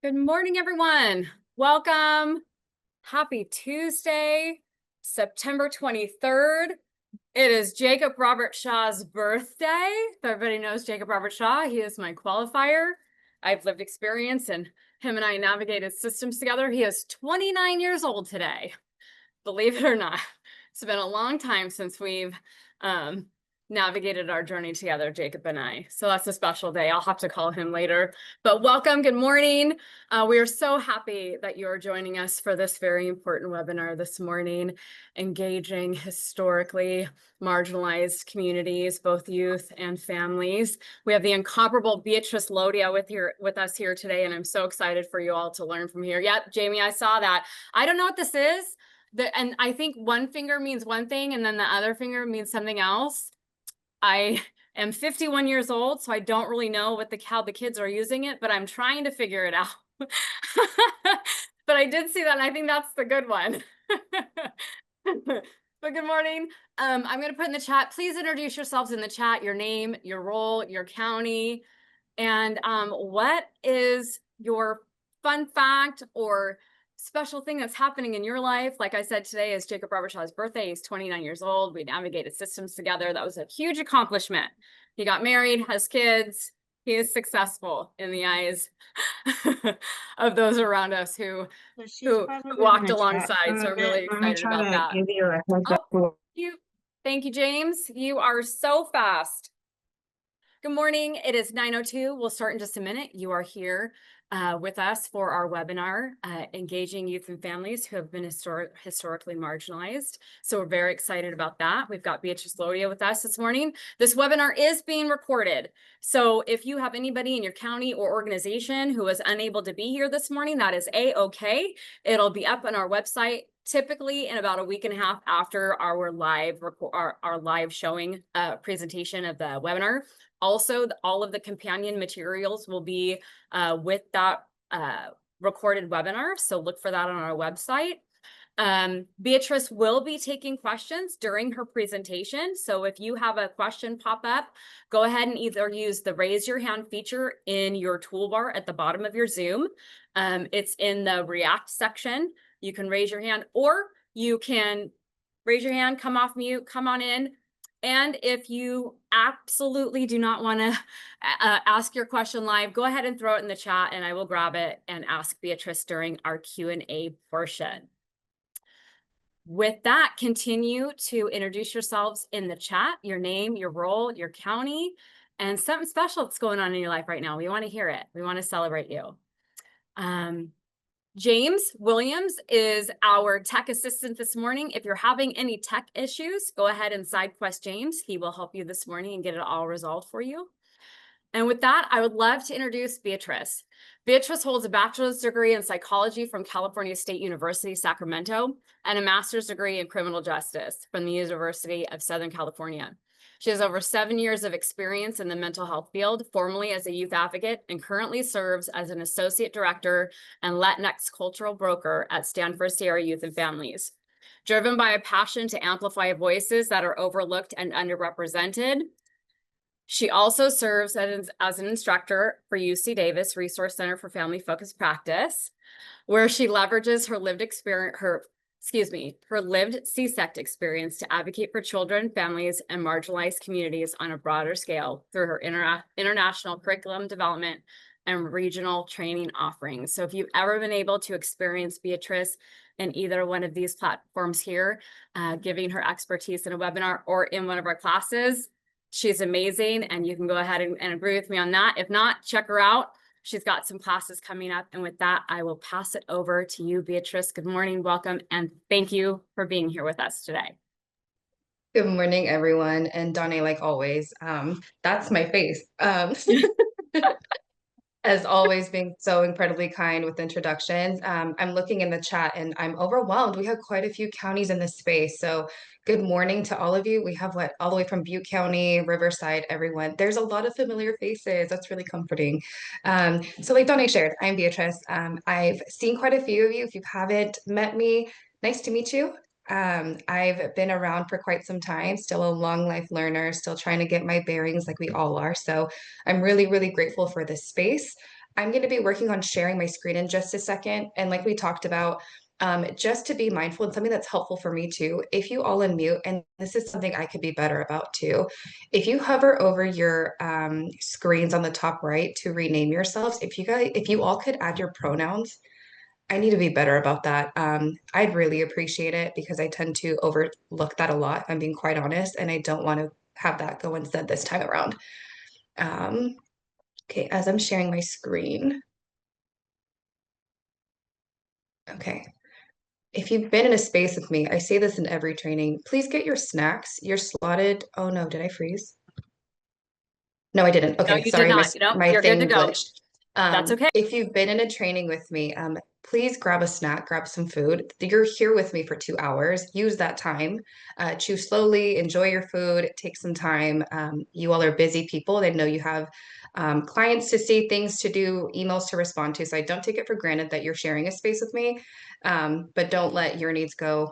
Good morning, everyone. Welcome. Happy Tuesday, September 23rd. It is Jacob Robert Shaw's birthday. If everybody knows Jacob Robert Shaw, he is my qualifier. I've lived experience, and him and I navigated systems together. He is 29 years old today, believe it or not. It's been a long time since we've navigated our journey together, Jacob and I. So that's a special day. I'll have to call him later. But welcome, good morning. We are so happy that you are joining us for this very important webinar this morning, engaging historically marginalized communities, both youth and families. We have the incomparable Beatrice Lodia with us here today, and I'm so excited for you all to learn from here. Yep, Jamie, I saw that. I don't know what this is. And I think one finger means one thing and then the other finger means something else. I am 51 years old, so I don't really know how the kids are using it, but I'm trying to figure it out. But I did see that, and I think that's the good one. But good morning. I'm going to put in the chat, please introduce yourselves in the chat, your name, your role, your county, and what is your fun fact or special thing that's happening in your life. Like I said, today is Jacob Robert Shaw's birthday. He's 29 years old. We navigated systems together. That was a huge accomplishment. He got married, has kids. He is successful in the eyes of those around us who walked alongside. So I'm really excited about that. Give you a heads up. Thank you, James. You are so fast. Good morning. It is 9:02. We'll start in just a minute. You are here with us for our webinar, Engaging Youth and Families Who Have Been Historically Marginalized. So we're very excited about that. We've got Beatrice Lodia with us this morning. This webinar is being recorded. So if you have anybody in your county or organization who was unable to be here this morning, that is A-okay. It'll be up on our website typically in about a week and a half after our live showing presentation of the webinar. Also, all of the companion materials will be with that recorded webinar, so look for that on our website. Beatrice will be taking questions during her presentation, so if you have a question pop up, go ahead and either use the raise your hand feature in your toolbar at the bottom of your Zoom. It's in the React section. You can raise your hand, or you can raise your hand, come off mute, come on in. And if you absolutely do not want to ask your question live, go ahead and throw it in the chat and I will grab it and ask Beatrice during our Q&A portion. With that, continue to introduce yourselves in the chat, your name, your role, your county, and something special that's going on in your life right now. We want to hear it. We want to celebrate you. James Williams is our tech assistant this morning. If you're having any tech issues, go ahead and side quest James. He will help you this morning and get it all resolved for you. And with that, I would love to introduce Beatrice. Beatrice holds a bachelor's degree in psychology from California State University, Sacramento, and a master's degree in criminal justice from the University of Southern California. She has over 7 years of experience in the mental health field, formerly as a youth advocate, and currently serves as an associate director and Latinx cultural broker at Stanford Sierra Youth and Families. Driven by a passion to amplify voices that are overlooked and underrepresented, she also serves as an instructor for UC Davis Resource Center for Family Focused Practice, where she leverages her lived CSEC experience to advocate for children, families, and marginalized communities on a broader scale through her international curriculum development and regional training offerings. So if you've ever been able to experience Beatrice in either one of these platforms here, giving her expertise in a webinar or in one of our classes, she's amazing, and you can go ahead and agree with me on that. If not, check her out. She's got some classes coming up. And with that, I will pass it over to you, Beatrice. Good morning, welcome, and thank you for being here with us today. Good morning, everyone. And Donnie, like always, that's my face. As always, being so incredibly kind with introductions. I'm looking in the chat and I'm overwhelmed. We have quite a few counties in this space. So good morning to all of you. We have all the way from Butte County, Riverside, everyone. There's a lot of familiar faces. That's really comforting. So like Donnie shared, I'm Beatrice. I've seen quite a few of you. If you haven't met me, nice to meet you. I've been around for quite some time, still a long life learner, still trying to get my bearings like we all are. So I'm really, really grateful for this space. I'm going to be working on sharing my screen in just a second. And like we talked about, just to be mindful and something that's helpful for me too, if you all unmute, and this is something I could be better about too, if you hover over your screens on the top right to rename yourselves, if you all could add your pronouns, I need to be better about that. I'd really appreciate it because I tend to overlook that a lot, if I'm being quite honest, and I don't want to have that go unsaid this time around. Um, okay, as I'm sharing my screen. Okay. If you've been in a space with me, I say this in every training, please get your snacks. You're slotted. Oh no, did I freeze? No, I didn't. No, Okay, you did sorry, not. No, my you're good to thing go. glitched. That's okay. If you've been in a training with me, please grab a snack, grab some food. You're here with me for 2 hours. Use that time. Chew slowly, enjoy your food, take some time. You all are busy people. I know you have clients to see, things to do, emails to respond to. So I don't take it for granted that you're sharing a space with me, but don't let your needs go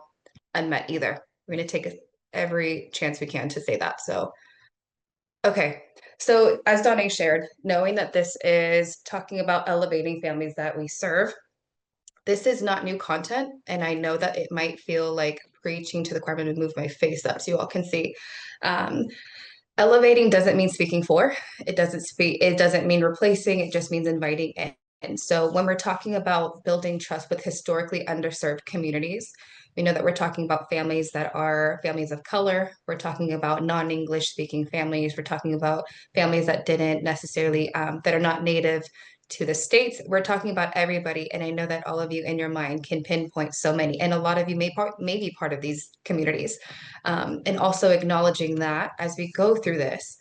unmet either. We're going to take every chance we can to say that. So okay. So as Donna shared, knowing that this is talking about elevating families that we serve, this is not new content. And I know that it might feel like preaching to the choir. I'm going to move my face up so you all can see. Um, Elevating doesn't mean speaking for. It doesn't mean replacing, it just means inviting in. And so when we're talking about building trust with historically underserved communities, we know that we're talking about families that are families of color. We're talking about non-English speaking families. We're talking about families that didn't necessarily, that are not native to the States. We're talking about everybody. And I know that all of you in your mind can pinpoint so many. And a lot of you may be part of these communities. And also acknowledging that as we go through this,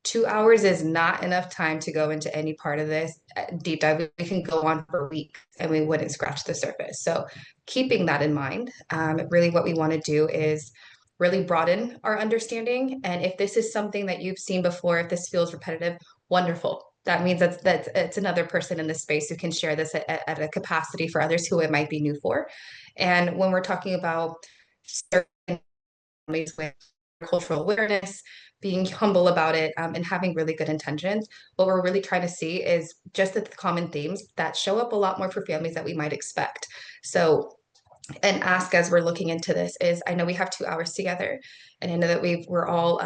2 hours is not enough time to go into any part of this deep dive. We can go on for weeks and we wouldn't scratch the surface. So keeping that in mind, really what we want to do is really broaden our understanding. And if this is something that you've seen before, if this feels repetitive, wonderful. That means that's it's another person in this space who can share this at a capacity for others who it might be new for. And when we're talking about families with cultural awareness, being humble about it, and having really good intentions. What we're really trying to see is just the common themes that show up a lot more for families that we might expect. So and ask as we're looking into this is I know we have 2 hours together, and I know that we're all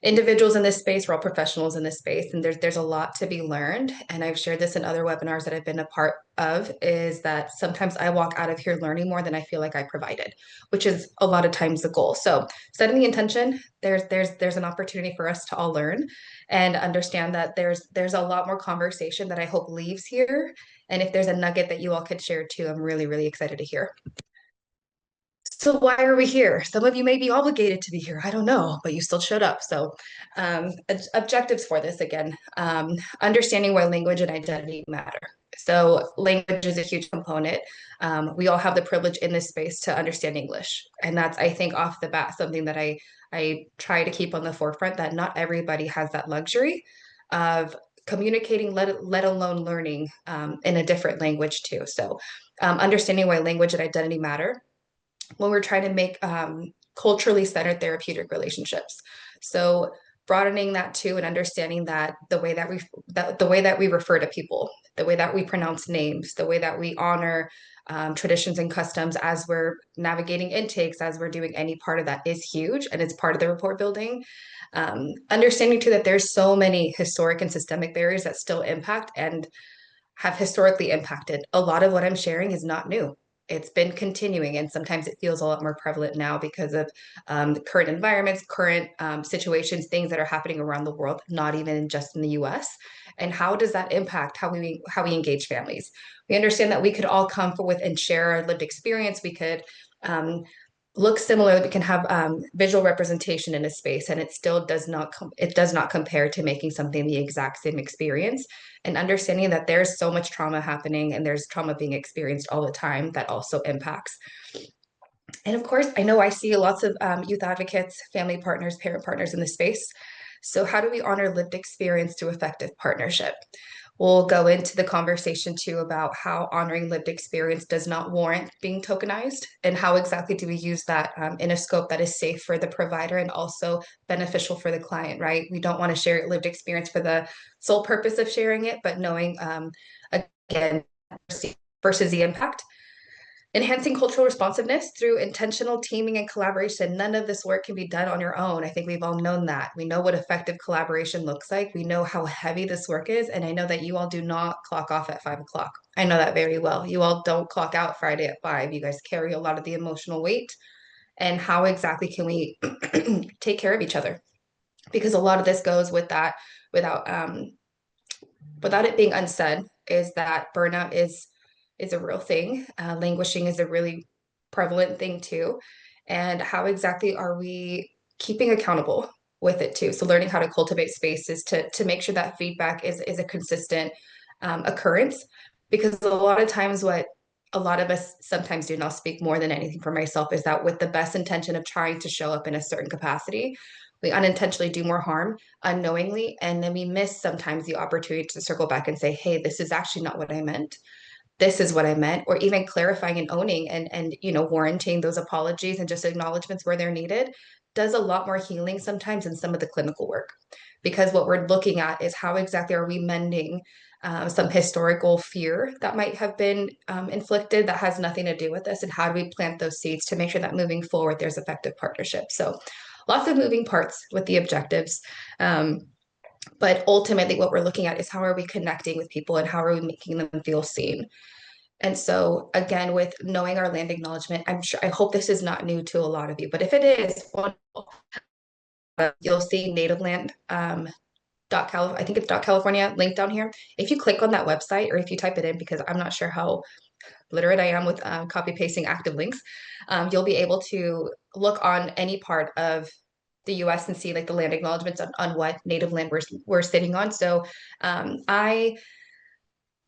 individuals in this space, we're all professionals in this space, and there's a lot to be learned. And I've shared this in other webinars that I've been a part of, is that sometimes I walk out of here learning more than I feel like I provided, which is a lot of times the goal. So setting the intention, there's an opportunity for us to all learn and understand that there's a lot more conversation that I hope leaves here. And if there's a nugget that you all could share too, I'm really, really excited to hear. So why are we here? Some of you may be obligated to be here. I don't know, but you still showed up. So objectives for this again, understanding why language and identity matter. So language is a huge component. We all have the privilege in this space to understand English. And that's, I think, off the bat, something that I try to keep on the forefront, that not everybody has that luxury of communicating, let alone learning in a different language too. So understanding why language and identity matter when we're trying to make culturally centered therapeutic relationships. So broadening that too, and understanding that the way that we refer to people, the way that we pronounce names, the way that we honor traditions and customs as we're navigating intakes, as we're doing any part of that is huge, and it's part of the report building. Understanding too that there's so many historic and systemic barriers that still impact and have historically impacted. A lot of what I'm sharing is not new. It's been continuing, and sometimes it feels a lot more prevalent now because of the current environments, current situations, things that are happening around the world, not even just in the U.S. And how does that impact how we engage families? We understand that we could all come forward and share our lived experience. We could look similar. We can have visual representation in a space, and it still does not compare to making something the exact same experience. And understanding that there's so much trauma happening and there's trauma being experienced all the time that also impacts. And of course, I know I see lots of youth advocates, family partners, parent partners in this space. So how do we honor lived experience through effective partnership? We'll go into the conversation too about how honoring lived experience does not warrant being tokenized, and how exactly do we use that in a scope that is safe for the provider and also beneficial for the client, right? We don't want to share lived experience for the sole purpose of sharing it, but knowing, again, versus the impact. Enhancing cultural responsiveness through intentional teaming and collaboration. None of this work can be done on your own. I think we've all known that. We know what effective collaboration looks like. We know how heavy this work is. And I know that you all do not clock off at 5 o'clock. I know that very well. You all don't clock out Friday at 5. You guys carry a lot of the emotional weight. And how exactly can we take care of each other? Because a lot of this goes with that without without it being unsaid, is that burnout is a real thing. Languishing is a really prevalent thing too. And how exactly are we keeping accountable with it too? So learning how to cultivate spaces to make sure that feedback is a consistent occurrence. Because a lot of times what a lot of us sometimes do, and I'll speak more than anything for myself, is that with the best intention of trying to show up in a certain capacity, we unintentionally do more harm unknowingly. And then we miss sometimes the opportunity to circle back and say, hey, this is actually not what I meant. This is what I meant, or even clarifying and owning and warranting those apologies and just acknowledgments where they're needed does a lot more healing sometimes than some of the clinical work. Because what we're looking at is how exactly are we mending some historical fear that might have been inflicted that has nothing to do with this, and how do we plant those seeds to make sure that moving forward there's effective partnership. So lots of moving parts with the objectives. But ultimately, what we're looking at is how are we connecting with people and how are we making them feel seen. And so, again, with knowing our land acknowledgement, I hope this is not new to a lot of you, but if it is, wonderful. You'll see native land. I think it's California link down here. If you click on that website, or if you type it in, because I'm not sure how literate I am with copy pasting active links, you'll be able to look on any part of the US and see like the land acknowledgements on what native land we're sitting on. So I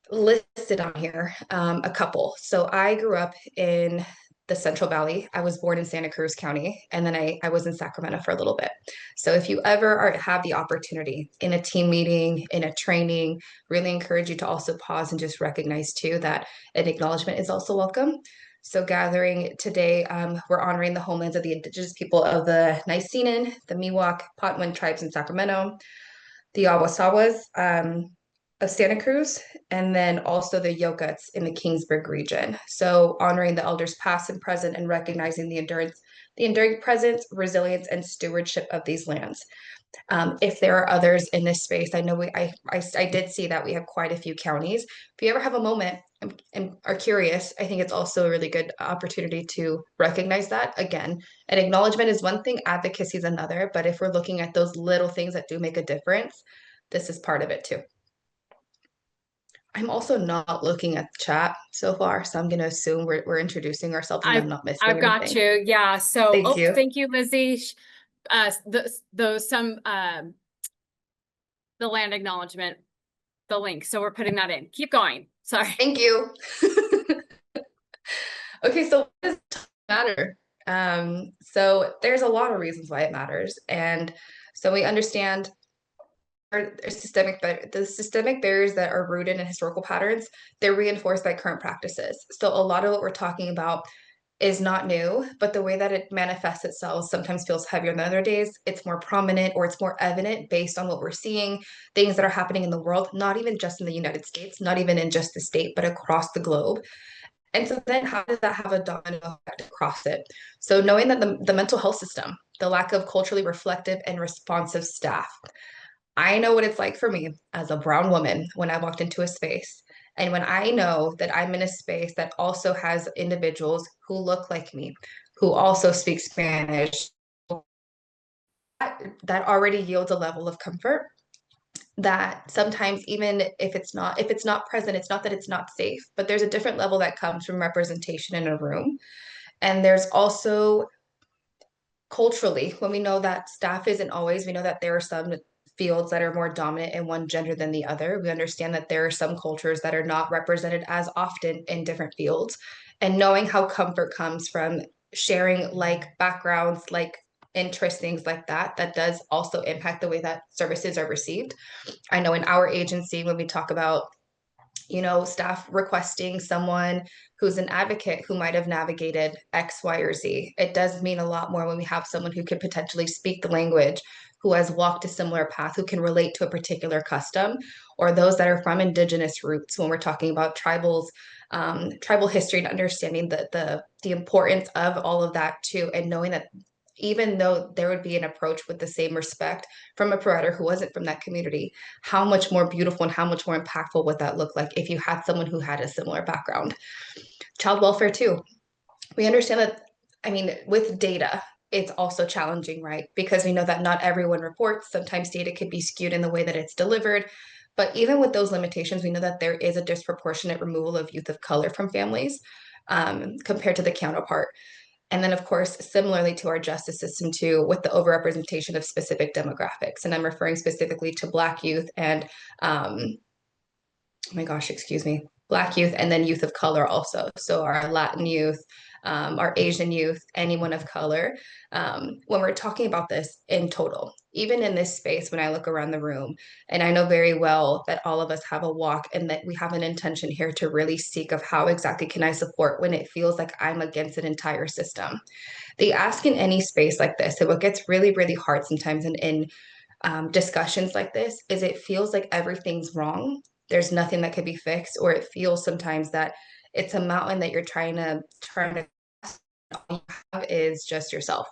listed on here a couple. So I grew up in the Central Valley. I was born in Santa Cruz County, and then I was in Sacramento for a little bit. So if you ever have the opportunity in a team meeting, in a training, really encourage you to also pause and just recognize too that an acknowledgement is also welcome. So gathering today, we're honoring the homelands of the indigenous people of the Nisenan, the Miwok, Potwin tribes in Sacramento, the Awasawas of Santa Cruz, and then also the Yokuts in the Kingsburg region. So honoring the elders past and present and recognizing the enduring presence, resilience, and stewardship of these lands. If there are others in this space, I know I did see that we have quite a few counties. If you ever have a moment and are curious, I think it's also a really good opportunity to recognize that. Again, an acknowledgement is one thing, advocacy is another, but if we're looking at those little things that do make a difference, this is part of it too. I'm also not looking at the chat so far, so I'm going to assume we're introducing ourselves and I'm I've not missing I've got anything. you. Yeah. So, Thank oh, you. thank you, Lizzie. Those some the land acknowledgement, the link. So we're putting that in. Keep going. Sorry. Thank you. Okay, so what does time matter? So there's a lot of reasons why it matters. And so we understand the systemic barriers that are rooted in historical patterns, they're reinforced by current practices. So a lot of what we're talking about is not new, but the way that it manifests itself sometimes feels heavier than other days. It's more prominent or it's more evident based on what we're seeing, things that are happening in the world, not even just in the United States, not even in just the state, but across the globe. And so then how does that have a domino effect across it? So knowing that the mental health system, the lack of culturally reflective and responsive staff, I know what it's like for me as a brown woman when I walked into a space. And when I know that I'm in a space that also has individuals who look like me, who also speak Spanish, that already yields a level of comfort that sometimes even if it's not present, it's not that it's not safe, but there's a different level that comes from representation in a room. And there's also culturally, when we know that staff isn't always, we know that there are some fields that are more dominant in one gender than the other. We understand that there are some cultures that are not represented as often in different fields. And knowing how comfort comes from sharing like backgrounds, like interests, things like that, that does also impact the way that services are received. I know in our agency, when we talk about staff requesting someone who's an advocate who might have navigated X, Y, or Z. It does mean a lot more when we have someone who could potentially speak the language, who has walked a similar path, who can relate to a particular custom, or those that are from indigenous roots when we're talking about tribal history and understanding the importance of all of that too, and knowing that even though there would be an approach with the same respect from a provider who wasn't from that community, how much more beautiful and how much more impactful would that look like if you had someone who had a similar background? Child welfare, too. We understand that, I mean, with data, it's also challenging, right? Because we know that not everyone reports. Sometimes data could be skewed in the way that it's delivered. But even with those limitations, we know that there is a disproportionate removal of youth of color from families compared to the counterpart. And then, of course, similarly to our justice system, too, with the overrepresentation of specific demographics. And I'm referring specifically to Black youth and oh my gosh, excuse me, Black youth, and then youth of color also. So our Latin youth, our Asian youth, anyone of color. When we're talking about this in total, even in this space, when I look around the room, and I know very well that all of us have a walk and that we have an intention here to really seek of how exactly can I support when it feels like I'm against an entire system. The ask in any space like this, and what gets really, really hard sometimes in discussions like this is it feels like everything's wrong. There's nothing that could be fixed, or it feels sometimes that it's a mountain that you're trying to all you have is just yourself.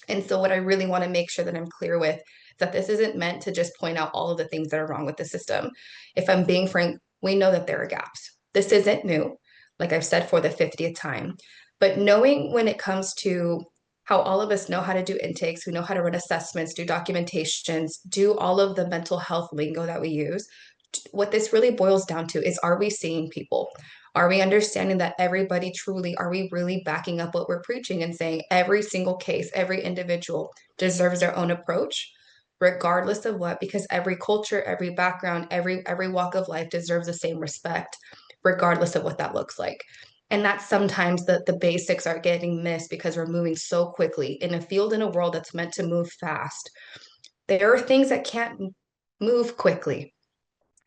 And so what I really want to make sure that I'm clear with is that this isn't meant to just point out all of the things that are wrong with the system. If I'm being frank, we know that there are gaps. This isn't new, like I've said for the 50th time. But knowing when it comes to how all of us know how to do intakes, we know how to run assessments, do documentations, do all of the mental health lingo that we use. What this really boils down to is, are we seeing people? Are we understanding that everybody truly, are we really backing up what we're preaching and saying every single case, every individual deserves their own approach, regardless of what, because every culture, every background, every walk of life deserves the same respect, regardless of what that looks like. And that's sometimes the basics are getting missed because we're moving so quickly in a field, in a world that's meant to move fast. There are things that can't move quickly.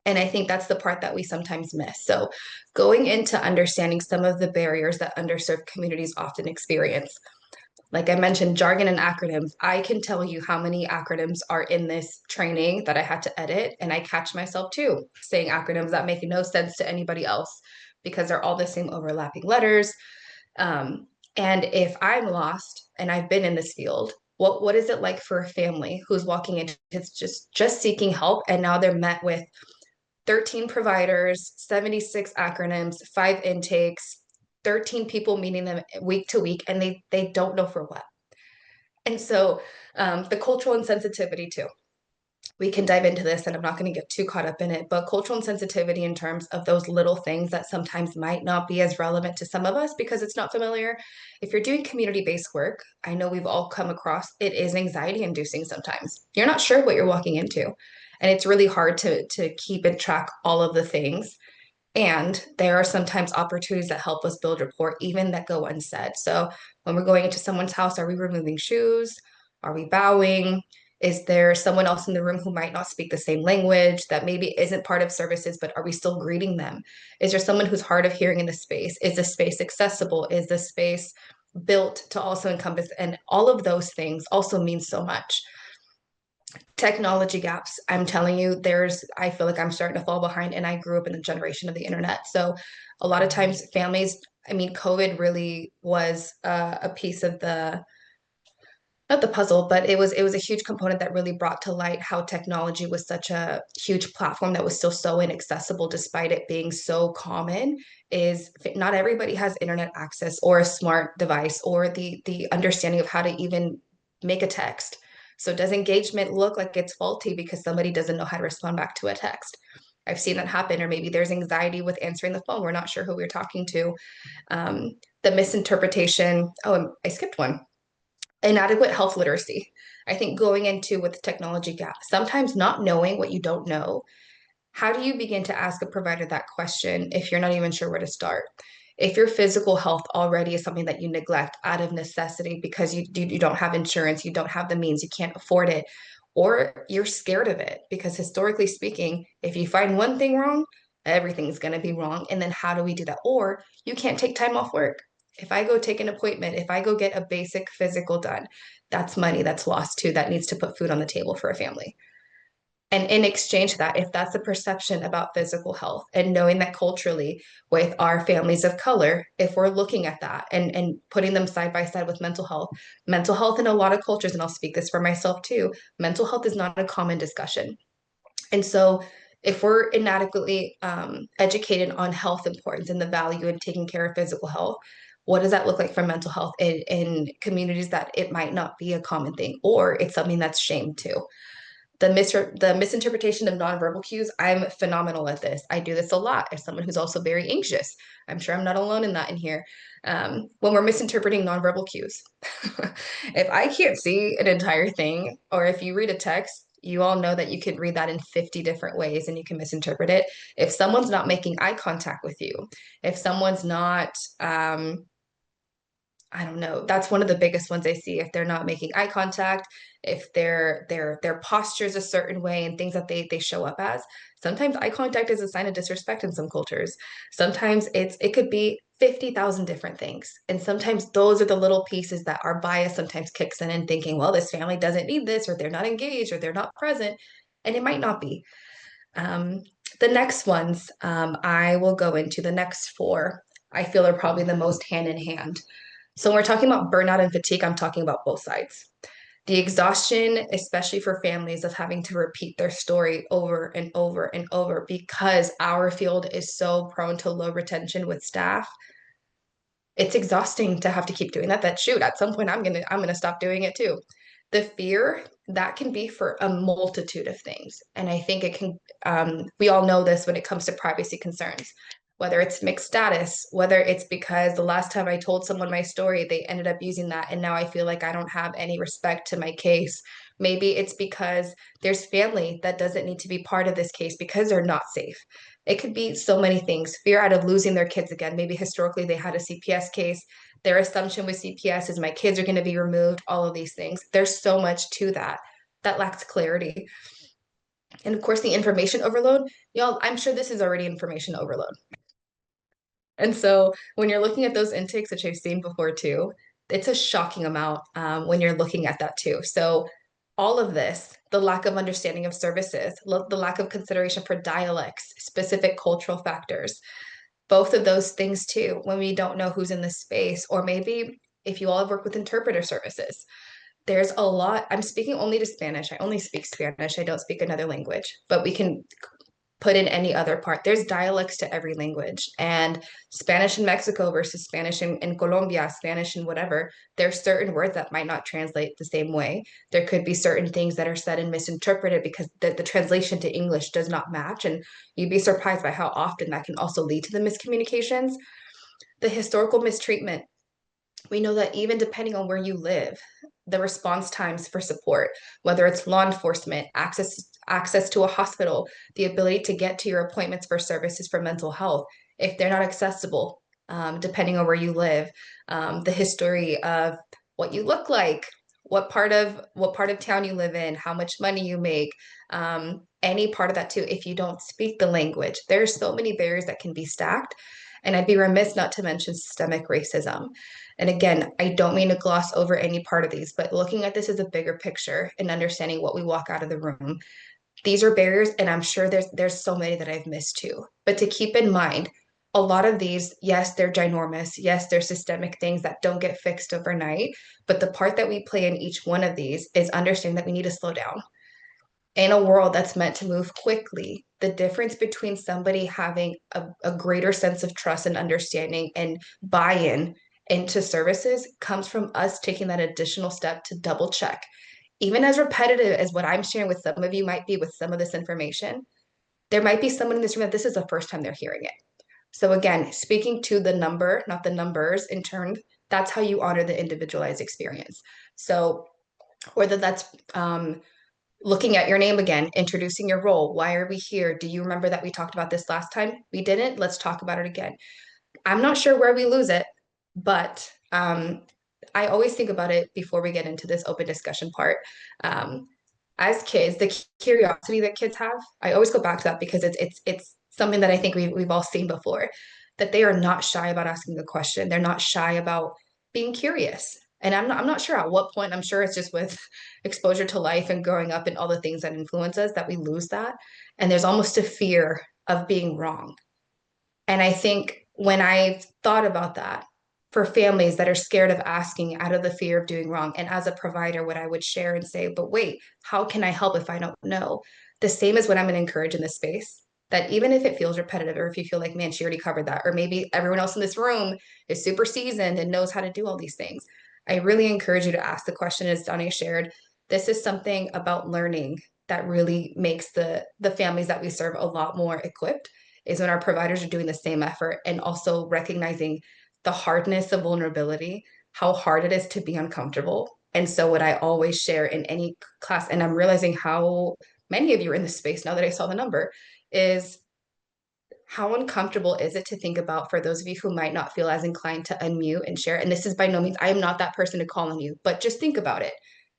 And I think that's the part that we sometimes miss. So, going into understanding some of the barriers that underserved communities often experience. Like I mentioned, jargon and acronyms. I can tell you how many acronyms are in this training that I had to edit. And I catch myself too saying acronyms that make no sense to anybody else because they're all the same overlapping letters. Um, and if I'm lost and I've been in this field, what is it like for a family who's walking into it's just seeking help and now they're met with 13 providers, 76 acronyms, 5 intakes, 13 people meeting them week to week, and they don't know for what. And so the cultural insensitivity too. We can dive into this, and I'm not going to get too caught up in it, but cultural insensitivity in terms of those little things that sometimes might not be as relevant to some of us because it's not familiar. If you're doing community-based work, I know we've all come across it is anxiety inducing sometimes. You're not sure what you're walking into. And it's really hard to keep and track all of the things. And there are sometimes opportunities that help us build rapport, even that go unsaid. So when we're going into someone's house, are we removing shoes? Are we bowing? Is there someone else in the room who might not speak the same language that maybe isn't part of services, but are we still greeting them? Is there someone who's hard of hearing in the space? Is the space accessible? Is the space built to also encompass? And all of those things also mean so much. Technology gaps. I'm telling you, I feel like I'm starting to fall behind, and I grew up in the generation of the internet. So a lot of times families, I mean, COVID really was a piece of not the puzzle, but it was a huge component that really brought to light how technology was such a huge platform that was still so inaccessible despite it being so common. Is not everybody has internet access or a smart device or the understanding of how to even make a text. So does engagement look like it's faulty because somebody doesn't know how to respond back to a text? I've seen that happen, or maybe there's anxiety with answering the phone. We're not sure who we're talking to. The misinterpretation. Oh, I skipped one. Inadequate health literacy. I think going into with the technology gap, sometimes not knowing what you don't know, how do you begin to ask a provider that question if you're not even sure where to start? If your physical health already is something that you neglect out of necessity because you don't have insurance, you don't have the means, you can't afford it, or you're scared of it, because historically speaking, if you find one thing wrong, everything's going to be wrong. And then how do we do that? Or you can't take time off work. If I go take an appointment, if I go get a basic physical done, that's money that's lost too, that needs to put food on the table for a family. And in exchange for that, if that's the perception about physical health, and knowing that culturally with our families of color, if we're looking at that and putting them side by side with mental health in a lot of cultures, and I'll speak this for myself too, mental health is not a common discussion. And so if we're inadequately educated on health importance and the value in taking care of physical health, what does that look like for mental health in communities that it might not be a common thing, or it's something that's shamed too? The misinterpretation of nonverbal cues, I'm phenomenal at this. I do this a lot as someone who's also very anxious. I'm sure I'm not alone in that in here. When we're misinterpreting nonverbal cues, if I can't see an entire thing, or if you read a text, you all know that you can read that in 50 different ways and you can misinterpret it. If someone's not making eye contact with you, if someone's not I don't know. That's one of the biggest ones I see. If they're not making eye contact, if their posture is a certain way and things that they show up as. Sometimes eye contact is a sign of disrespect in some cultures. Sometimes it could be 50,000 different things. And sometimes those are the little pieces that our bias sometimes kicks in and thinking, well, this family doesn't need this, or they're not engaged, or they're not present. And it might not be. Um, the next ones I will go into, the next four, I feel are probably the most hand in hand. So when we're talking about burnout and fatigue, I'm talking about both sides. The exhaustion, especially for families, of having to repeat their story over and over and over because our field is so prone to low retention with staff. It's exhausting to have to keep doing that. That shoot, at some point I'm gonna stop doing it too. The fear that can be for a multitude of things. And I think it can, we all know this when it comes to privacy concerns, whether it's mixed status, whether it's because the last time I told someone my story, they ended up using that. And now I feel like I don't have any respect to my case. Maybe it's because there's family that doesn't need to be part of this case because they're not safe. It could be so many things. Fear out of losing their kids again. Maybe historically they had a CPS case. Their assumption with CPS is my kids are going to be removed, all of these things. There's so much to that that lacks clarity. And of course, the information overload. Y'all, I'm sure this is already information overload. And so when you're looking at those intakes, which I've seen before too, it's a shocking amount when you're looking at that too. So all of this, the lack of understanding of services, the lack of consideration for dialects, specific cultural factors, both of those things too, when we don't know who's in the space, or maybe if you all have worked with interpreter services, there's a lot. I'm speaking only to Spanish. I only speak Spanish. I don't speak another language, but we can put in any other part. There's dialects to every language, and Spanish in Mexico versus Spanish in Colombia, Spanish in whatever, there's certain words that might not translate the same way. There could be certain things that are said and misinterpreted because the translation to English does not match. And you'd be surprised by how often that can also lead to the miscommunications. The historical mistreatment, we know that even depending on where you live, the response times for support, whether it's law enforcement, access to a hospital, the ability to get to your appointments for services for mental health, if they're not accessible, depending on where you live, the history of what you look like, what part of town you live in, how much money you make, any part of that too. If you don't speak the language, there's so many barriers that can be stacked. And I'd be remiss not to mention systemic racism. And again, I don't mean to gloss over any part of these, but looking at this as a bigger picture and understanding what we walk out of the room, these are barriers, and I'm sure there's so many that I've missed too. But to keep in mind, a lot of these, yes, they're ginormous. Yes, they're systemic things that don't get fixed overnight. But the part that we play in each one of these is understanding that we need to slow down in a world that's meant to move quickly. The difference between somebody having a greater sense of trust and understanding and buy-in into services comes from us taking that additional step to double check. Even as repetitive as what I'm sharing with some of you might be with some of this information, there might be someone in this room that this is the first time they're hearing it. So again, speaking to the number, not the numbers in turn, that's how you honor the individualized experience. So whether that's looking at your name again, introducing your role. Why are we here? Do you remember that we talked about this last time? We didn't. Let's talk about it again. I'm not sure where we lose it, but I always think about it before we get into this open discussion part. Um, as kids, the curiosity that kids have, I always go back to that because it's something that I think we've all seen before, that they are not shy about asking a question. They're not shy about being curious. And I'm not sure at what point, I'm sure it's just with exposure to life and growing up and all the things that influence us that we lose that. And there's almost a fear of being wrong. And I think when I thought about that for families that are scared of asking out of the fear of doing wrong, and as a provider, what I would share and say, but wait, how can I help if I don't know? The same as what I'm going to encourage in this space. That even if it feels repetitive, or if you feel like, man, she already covered that, or maybe everyone else in this room is super seasoned and knows how to do all these things, I really encourage you to ask the question, as Donnie shared. This is something about learning that really makes the families that we serve a lot more equipped is when our providers are doing the same effort and also recognizing the hardness of vulnerability, how hard it is to be uncomfortable. And so, what I always share in any class, and I'm realizing how many of you are in this space now that I saw the number, is how uncomfortable is it to think about for those of you who might not feel as inclined to unmute and share? And this is by no means, I am not that person to call on you, but just think about it.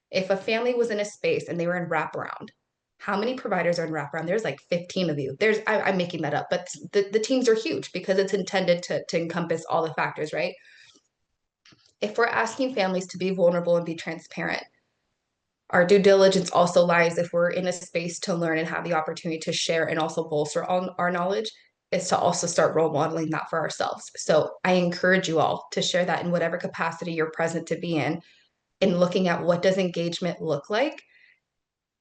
If a family was in a space and they were in wraparound, how many providers are in wraparound? There's like 15 of you. I'm making that up, but the teams are huge because it's intended to encompass all the factors, right? If we're asking families to be vulnerable and be transparent, our due diligence also lies if we're in a space to learn and have the opportunity to share and also bolster our knowledge is to also start role modeling that for ourselves. So I encourage you all to share that in whatever capacity you're present to be in looking at what does engagement look like.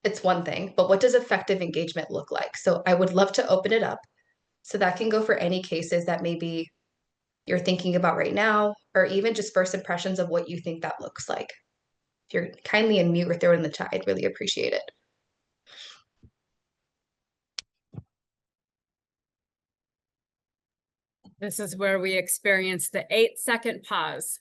It's one thing, but what does effective engagement look like? So I would love to open it up. So that can go for any cases that maybe you're thinking about right now, or even just first impressions of what you think that looks like. If you're kindly unmute or throw it in the chat, I'd really appreciate it. This is where we experience the 8-second pause.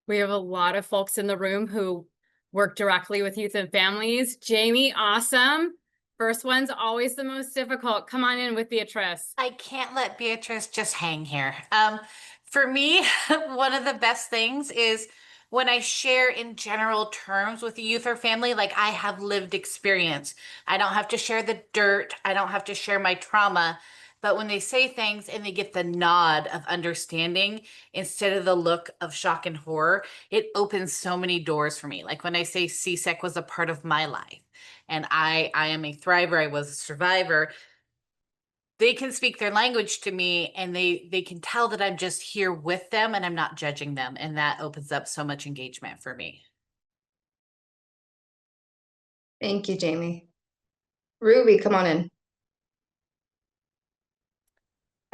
We have a lot of folks in the room who work directly with youth and families. Jamie, awesome. First one's always the most difficult. Come on in with Beatrice. I can't let Beatrice just hang here. For me, one of the best things is when I share in general terms with the youth or family, like I have lived experience. I don't have to share the dirt, I don't have to share my trauma. But when they say things and they get the nod of understanding instead of the look of shock and horror, it opens so many doors for me. Like when I say CSEC was a part of my life and I am a thriver, I was a survivor, they can speak their language to me and they can tell that I'm just here with them and I'm not judging them, and that opens up so much engagement for me. Thank you, Jamie. Ruby, come on in.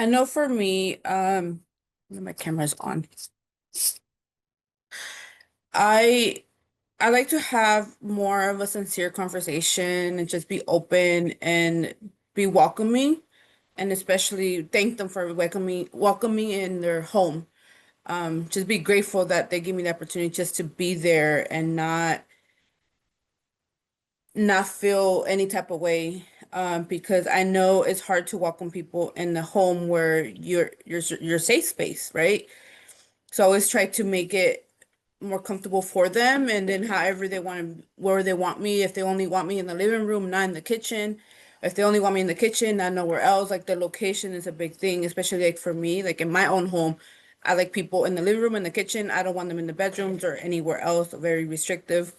I know for me, my camera's on. I I like to have more of a sincere conversation and just be open and be welcoming, and especially thank them for welcoming in their home. Just be grateful that they give me the opportunity just to be there and not feel any type of way. Because I know it's hard to welcome people in the home where your safe space, right? So I always try to make it more comfortable for them, and then however they want to, where they want me. If they only want me in the living room, not in the kitchen. If they only want me in the kitchen, not nowhere else. Like the location is a big thing, especially like for me, like in my own home. I like people in the living room, in the kitchen. I don't want them in the bedrooms or anywhere else. Very restrictive.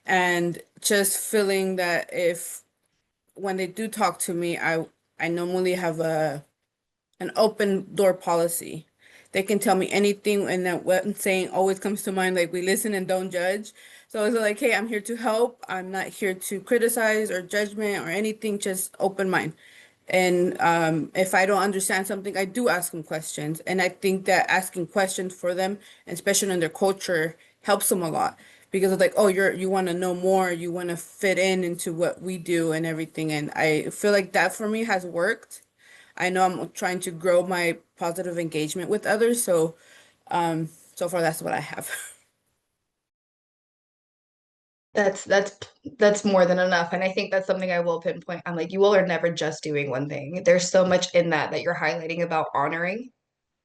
And just feeling that if when they do talk to me, I normally have a an open door policy. They can tell me anything, and that what I'm saying always comes to mind, like we listen and don't judge. So it's like, hey, I'm here to help. I'm not here to criticize or judgment or anything, just open mind. And if I don't understand something, I do ask them questions. And I think that asking questions for them, especially in their culture, helps them a lot. Because it's like, oh, you want to know more, you want to fit in into what we do and everything. And I feel like that for me has worked. I know I'm trying to grow my positive engagement with others. So, so far that's what I have. That's that's that's more than enough. And I think that's something I will pinpoint. I'm like, you all are never just doing one thing. There's so much in that you're highlighting about honoring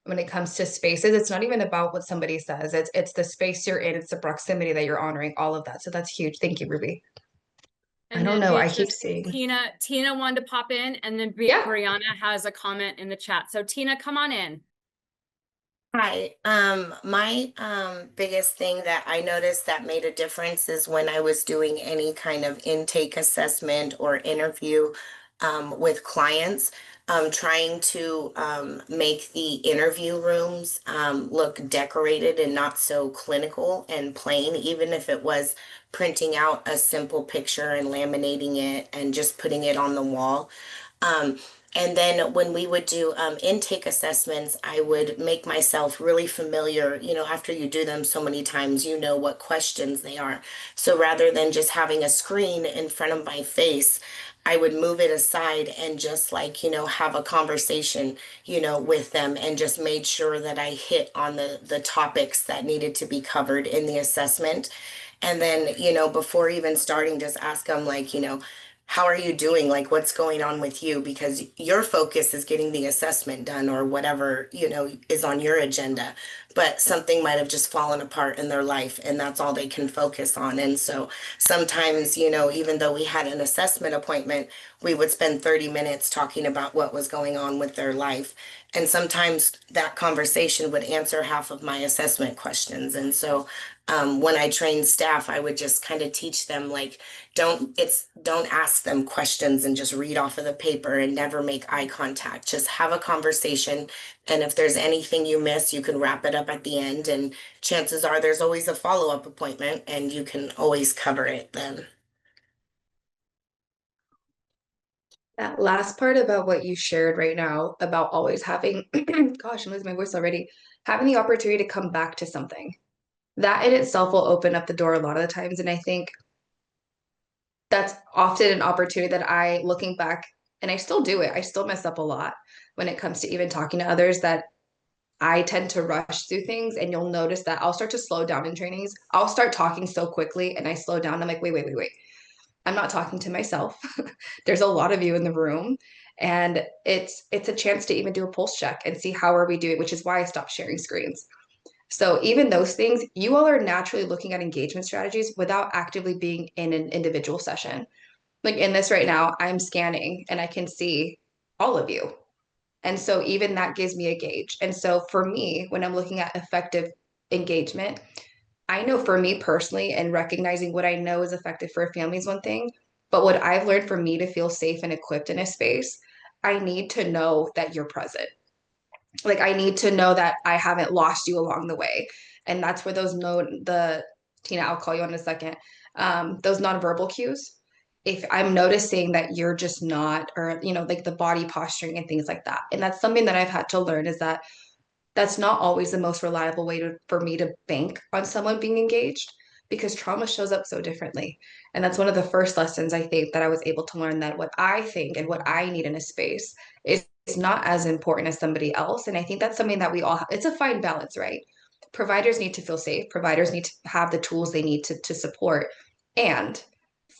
when it comes to spaces. It's not even about what somebody says. It's the space you're in, it's the proximity that you're honoring, all of that. So that's huge. Thank you, Ruby. I And don't then know. I keep Beatrice, seeing. Tina wanted to pop in, and then Yeah. Brianna has a comment in the chat. So Tina, come on in. Hi. My biggest thing that I noticed that made a difference is when I was doing any kind of intake assessment or interview with clients, trying to make the interview rooms look decorated and not so clinical and plain, even if it was printing out a simple picture and laminating it and just putting it on the wall. Um, and then when we would do intake assessments, I would make myself really familiar. You know, after you do them so many times, you know what questions they are. So rather than just having a screen in front of my face, I would move it aside and just like, have a conversation, with them and just made sure that I hit on the topics that needed to be covered in the assessment. And then, before even starting, just ask them like, how are you doing? Like, what's going on with you? Because your focus is getting the assessment done or whatever, is on your agenda. But something might have just fallen apart in their life, and that's all they can focus on. And so sometimes, even though we had an assessment appointment, we would spend 30 minutes talking about what was going on with their life. And sometimes that conversation would answer half of my assessment questions. And so when I trained staff, I would just kind of teach them like, don't ask them questions and just read off of the paper and never make eye contact. Just have a conversation. And if there's anything you miss, you can wrap it up at the end. And chances are there's always a follow-up appointment and you can always cover it then. That last part about what you shared right now about always having, gosh, I'm losing my voice already, having the opportunity to come back to something. That in itself will open up the door a lot of the times. And I think that's often an opportunity that I, looking back, and I still do it, I still mess up a lot when it comes to even talking to others, that I tend to rush through things. And you'll notice that I'll start to slow down in trainings. I'll start talking so quickly and I slow down. I'm like, wait, wait, wait, wait. I'm not talking to myself. There's a lot of you in the room. And it's a chance to even do a pulse check and see how are we doing, which is why I stopped sharing screens. So even those things, you all are naturally looking at engagement strategies without actively being in an individual session. Like in this right now, I'm scanning and I can see all of you. And so even that gives me a gauge. And so for me, when I'm looking at effective engagement, I know for me personally, and recognizing what I know is effective for a family is one thing, but what I've learned for me to feel safe and equipped in a space, I need to know that you're present. Like I need to know that I haven't lost you along the way. And that's where those no the Tina, I'll call you in a second. Those nonverbal cues. If I'm noticing that you're just not, or like the body posturing and things like that. And that's something that I've had to learn is that that's not always the most reliable way for me to bank on someone being engaged because trauma shows up so differently. And that's one of the first lessons I think that I was able to learn, that what I think and what I need in a space is not as important as somebody else. And I think that's something that we all have. It's a fine balance, right? Providers need to feel safe. Providers need to have the tools they need to support. And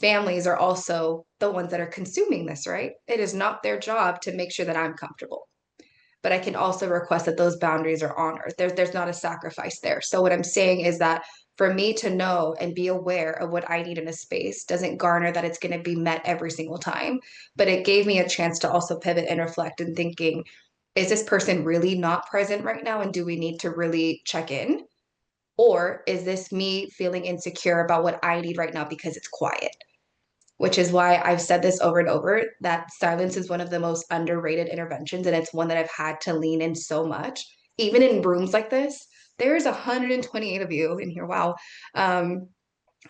families are also the ones that are consuming this, right? It is not their job to make sure that I'm comfortable, but I can also request that those boundaries are honored. There's not a sacrifice there. So what I'm saying is that for me to know and be aware of what I need in a space doesn't garner that it's going to be met every single time, but it gave me a chance to also pivot and reflect and thinking, is this person really not present right now? And do we need to really check in? Or is this me feeling insecure about what I need right now because it's quiet? Which is why I've said this over and over, that silence is one of the most underrated interventions. And it's one that I've had to lean in so much. Even in rooms like this, there's 128 of you in here. Wow. Um,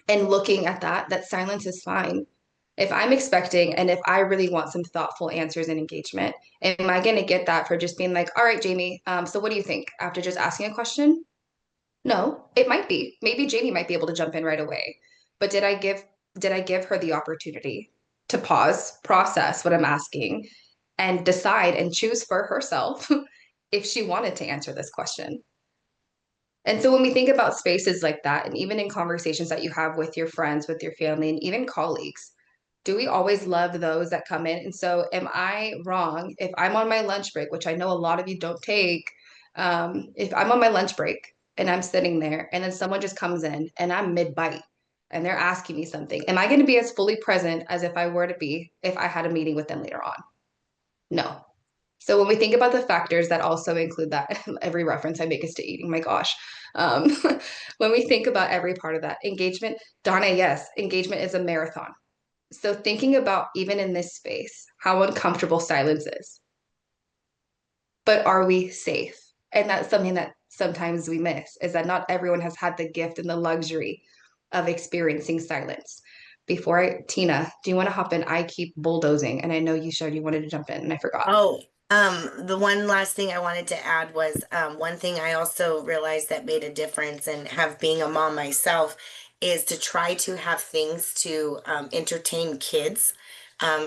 and looking at that silence is fine. If I'm expecting and if I really want some thoughtful answers and engagement, am I going to get that for just being like, all right, Jamie, so what do you think after just asking a question? No, it might be. Maybe Jamie might be able to jump in right away. But did I give her the opportunity to pause, process what I'm asking, and decide and choose for herself if she wanted to answer this question. And so when we think about spaces like that, and even in conversations that you have with your friends, with your family, and even colleagues, do we always love those that come in? And so am I wrong if I'm on my lunch break, which I know a lot of you don't take, if I'm on my lunch break and I'm sitting there and then someone just comes in and I'm mid-bite and they're asking me something, am I going to be as fully present as if I were to be if I had a meeting with them later on? No. So when we think about the factors that also include that, every reference I make is to eating, my gosh. Um, when we think about every part of that engagement, Donna, yes, engagement is a marathon. So thinking about even in this space, how uncomfortable silence is, but are we safe? And that's something that sometimes we miss, is that not everyone has had the gift and the luxury of experiencing silence. Tina, do you want to hop in? I keep bulldozing, and I know you showed you wanted to jump in, and I forgot. Oh, the one last thing I wanted to add was one thing I also realized that made a difference and have being a mom myself is to try to have things to entertain kids.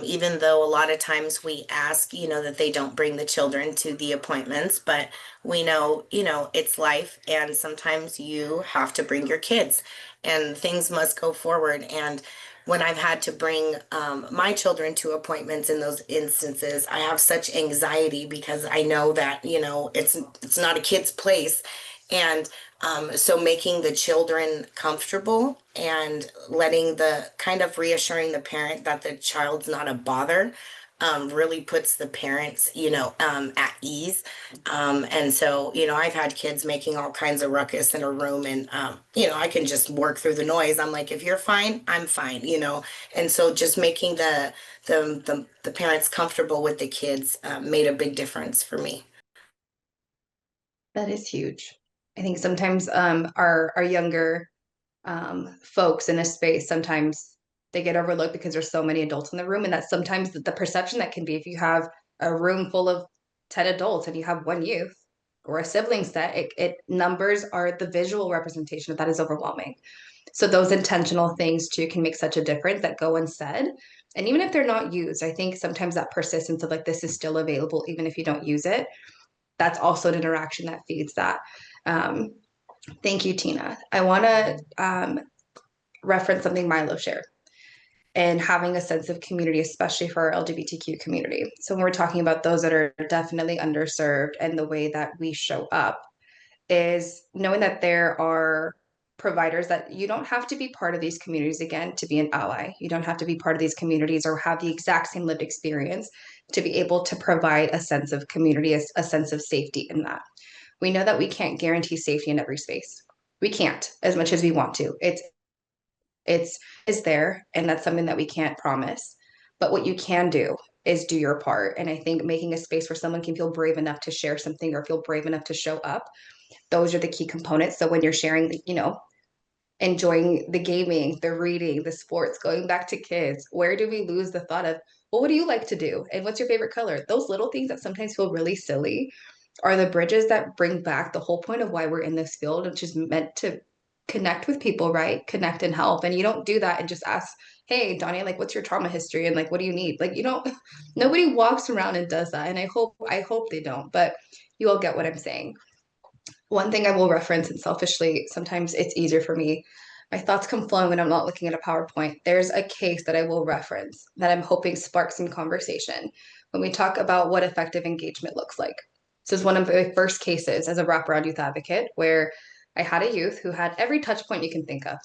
Even though a lot of times we ask, that they don't bring the children to the appointments, but we know, it's life and sometimes you have to bring your kids and things must go forward. And when I've had to bring my children to appointments in those instances, I have such anxiety because I know that, it's not a kid's place. And so making the children comfortable and letting the kind of reassuring the parent that the child's not a bother really puts the parents, at ease. And so, I've had kids making all kinds of ruckus in a room and, I can just work through the noise. I'm like, if you're fine, I'm fine, And so just making the parents comfortable with the kids made a big difference for me. That is huge. I think sometimes our younger folks in a space, sometimes they get overlooked because there's so many adults in the room, and that's sometimes the perception that can be if you have a room full of 10 adults and you have one youth or a sibling set, it numbers are the visual representation of that is overwhelming. So those intentional things too can make such a difference that go unsaid. And even if they're not used, I think sometimes that persistence of like this is still available even if you don't use it, that's also an interaction that feeds that. Um, thank you, Tina. I want to reference something Milo shared and having a sense of community, especially for our LGBTQ community. So when we're talking about those that are definitely underserved and the way that we show up is knowing that there are providers that you don't have to be part of these communities again to be an ally. You don't have to be part of these communities or have the exact same lived experience to be able to provide a sense of community, a sense of safety in that. We know that we can't guarantee safety in every space. We can't as much as we want to. It's is there, and that's something that we can't promise. But what you can do is do your part. And I think making a space where someone can feel brave enough to share something or feel brave enough to show up, those are the key components. So when you're sharing, enjoying the gaming, the reading, the sports, going back to kids, where do we lose the thought of, well, what do you like to do? And what's your favorite color? Those little things that sometimes feel really silly are the bridges that bring back the whole point of why we're in this field, which is meant to connect with people, right? Connect and help. And you don't do that and just ask, hey, Donnie, like, what's your trauma history? And like, what do you need? Like, nobody walks around and does that. And I hope they don't, but you all get what I'm saying. One thing I will reference, and selfishly, sometimes it's easier for me. My thoughts come flowing when I'm not looking at a PowerPoint. There's a case that I will reference that I'm hoping sparks some conversation when we talk about what effective engagement looks like. This is one of my first cases as a wraparound youth advocate where I had a youth who had every touch point you can think of.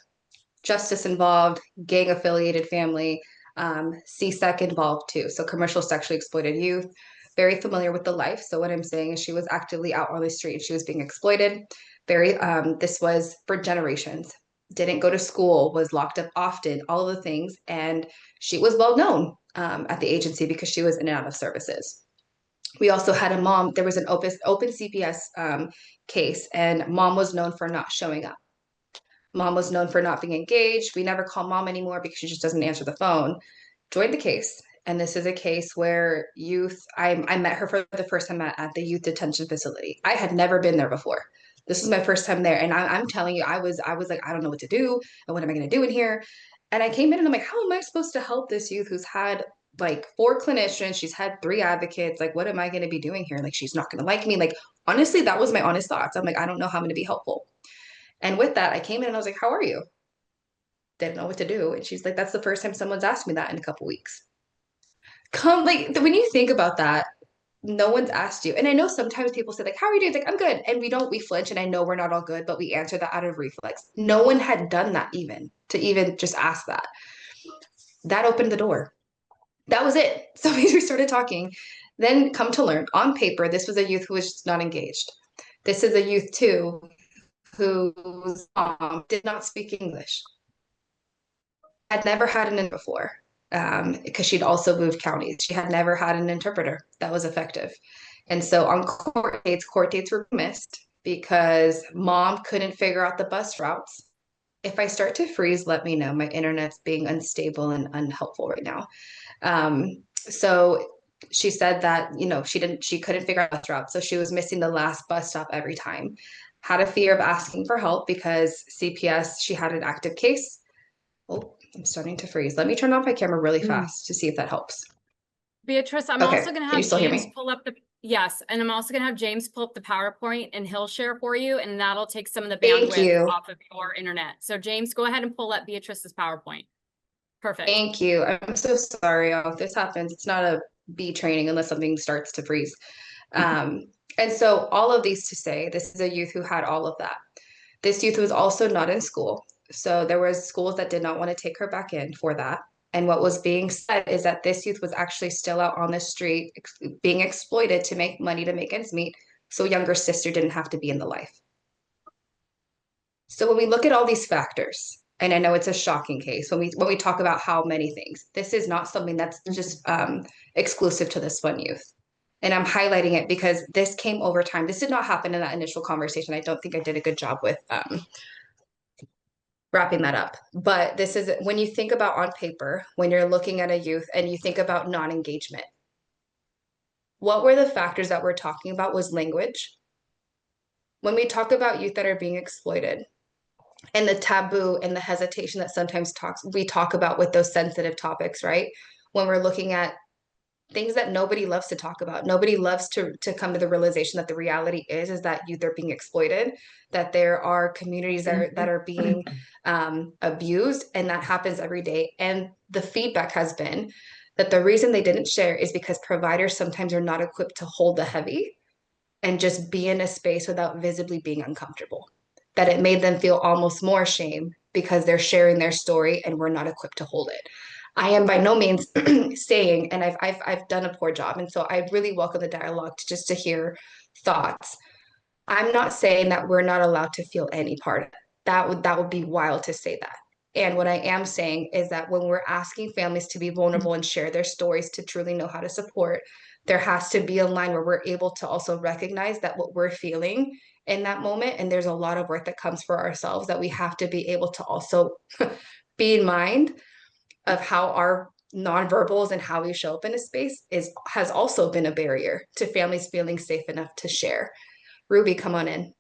Justice involved, gang affiliated family, CSEC involved too. So commercial sexually exploited youth, very familiar with the life. So what I'm saying is she was actively out on the street and she was being exploited. This was for generations. Didn't go to school, was locked up often, all of the things. And she was well known at the agency because she was in and out of services. We also had a mom, there was an open CPS case, and mom was known for not showing up. Mom was known for not being engaged. We never call mom anymore because she just doesn't answer the phone. Joined the case. And this is a case where I met her for the first time at the youth detention facility. I had never been there before. This was my first time there. And I'm telling you, I was like, I don't know what to do. And what am I going to do in here? And I came in and I'm like, how am I supposed to help this youth who's had like 4 clinicians. She's had 3 advocates. Like, what am I going to be doing here? Like, she's not going to like me. Like, honestly, that was my honest thoughts. I'm like, I don't know how I'm going to be helpful. And with that, I came in and I was like, how are you? Didn't know what to do. And she's like, that's the first time someone's asked me that in a couple weeks. Come, like, when you think about that, no one's asked you. And I know sometimes people say, like, how are you doing? It's like, I'm good. And we flinch. And I know we're not all good, but we answer that out of reflex. No one had done that even to even just ask that. That opened the door. That was it. So we started talking. Then come to learn, on paper, this was a youth who was just not engaged. This is a youth too whose mom did not speak English. Had never had an interpreter before, because she'd also moved counties. She had never had an interpreter that was effective. And so on court dates were missed because mom couldn't figure out the bus routes. If I start to freeze, let me know. My internet's being unstable and unhelpful right now. So she said that, she couldn't figure out bus route. So she was missing the last bus stop every time. Had a fear of asking for help because CPS, she had an active case. Oh, I'm starting to freeze. Let me turn off my camera really fast to see if that helps. Beatrice, I'm Okay, also gonna can you have still hear James me? pull up yes, and I'm also gonna have James pull up the PowerPoint and he'll share for you, and that'll take some of the Thank bandwidth you. off of your internet. So James, go ahead and pull up Beatrice's PowerPoint. Perfect. Thank you. I'm so sorry. If this happens, it's not a B training unless something starts to freeze. And so all of these to say, this is a youth who had all of that. This youth was also not in school. So there was schools that did not want to take her back in for that. And what was being said is that this youth was actually still out on the street being exploited to make money to make ends meet. So younger sister didn't have to be in the life. So when we look at all these factors, and I know it's a shocking case when we talk about how many things, this is not something that's just exclusive to this one youth. And I'm highlighting it because this came over time. This did not happen in that initial conversation. I don't think I did a good job with wrapping that up. But this is when you think about on paper, when you're looking at a youth and you think about non-engagement. What were the factors that we're talking about was language. When we talk about youth that are being exploited, and the taboo and the hesitation that sometimes we talk about with those sensitive topics, right? When we're looking at things that nobody loves to talk about. Nobody loves to come to the realization that the reality is that youth are being exploited, that there are communities that are being abused, and that happens every day. And the feedback has been that the reason they didn't share is because providers sometimes are not equipped to hold the heavy and just be in a space without visibly being uncomfortable. That it made them feel almost more shame because they're sharing their story and we're not equipped to hold it. I am by no means saying, and I've done a poor job, and so I really welcome the dialogue to hear thoughts. I'm not saying that we're not allowed to feel any part of it. That would be wild to say that. And what I am saying is that when we're asking families to be vulnerable and share their stories to truly know how to support, there has to be a line where we're able to also recognize that what we're feeling in that moment, and there's a lot of work that comes for ourselves that we have to be able to also be in mind of how our nonverbals and how we show up in a space has also been a barrier to families feeling safe enough to share. Ruby, come on in.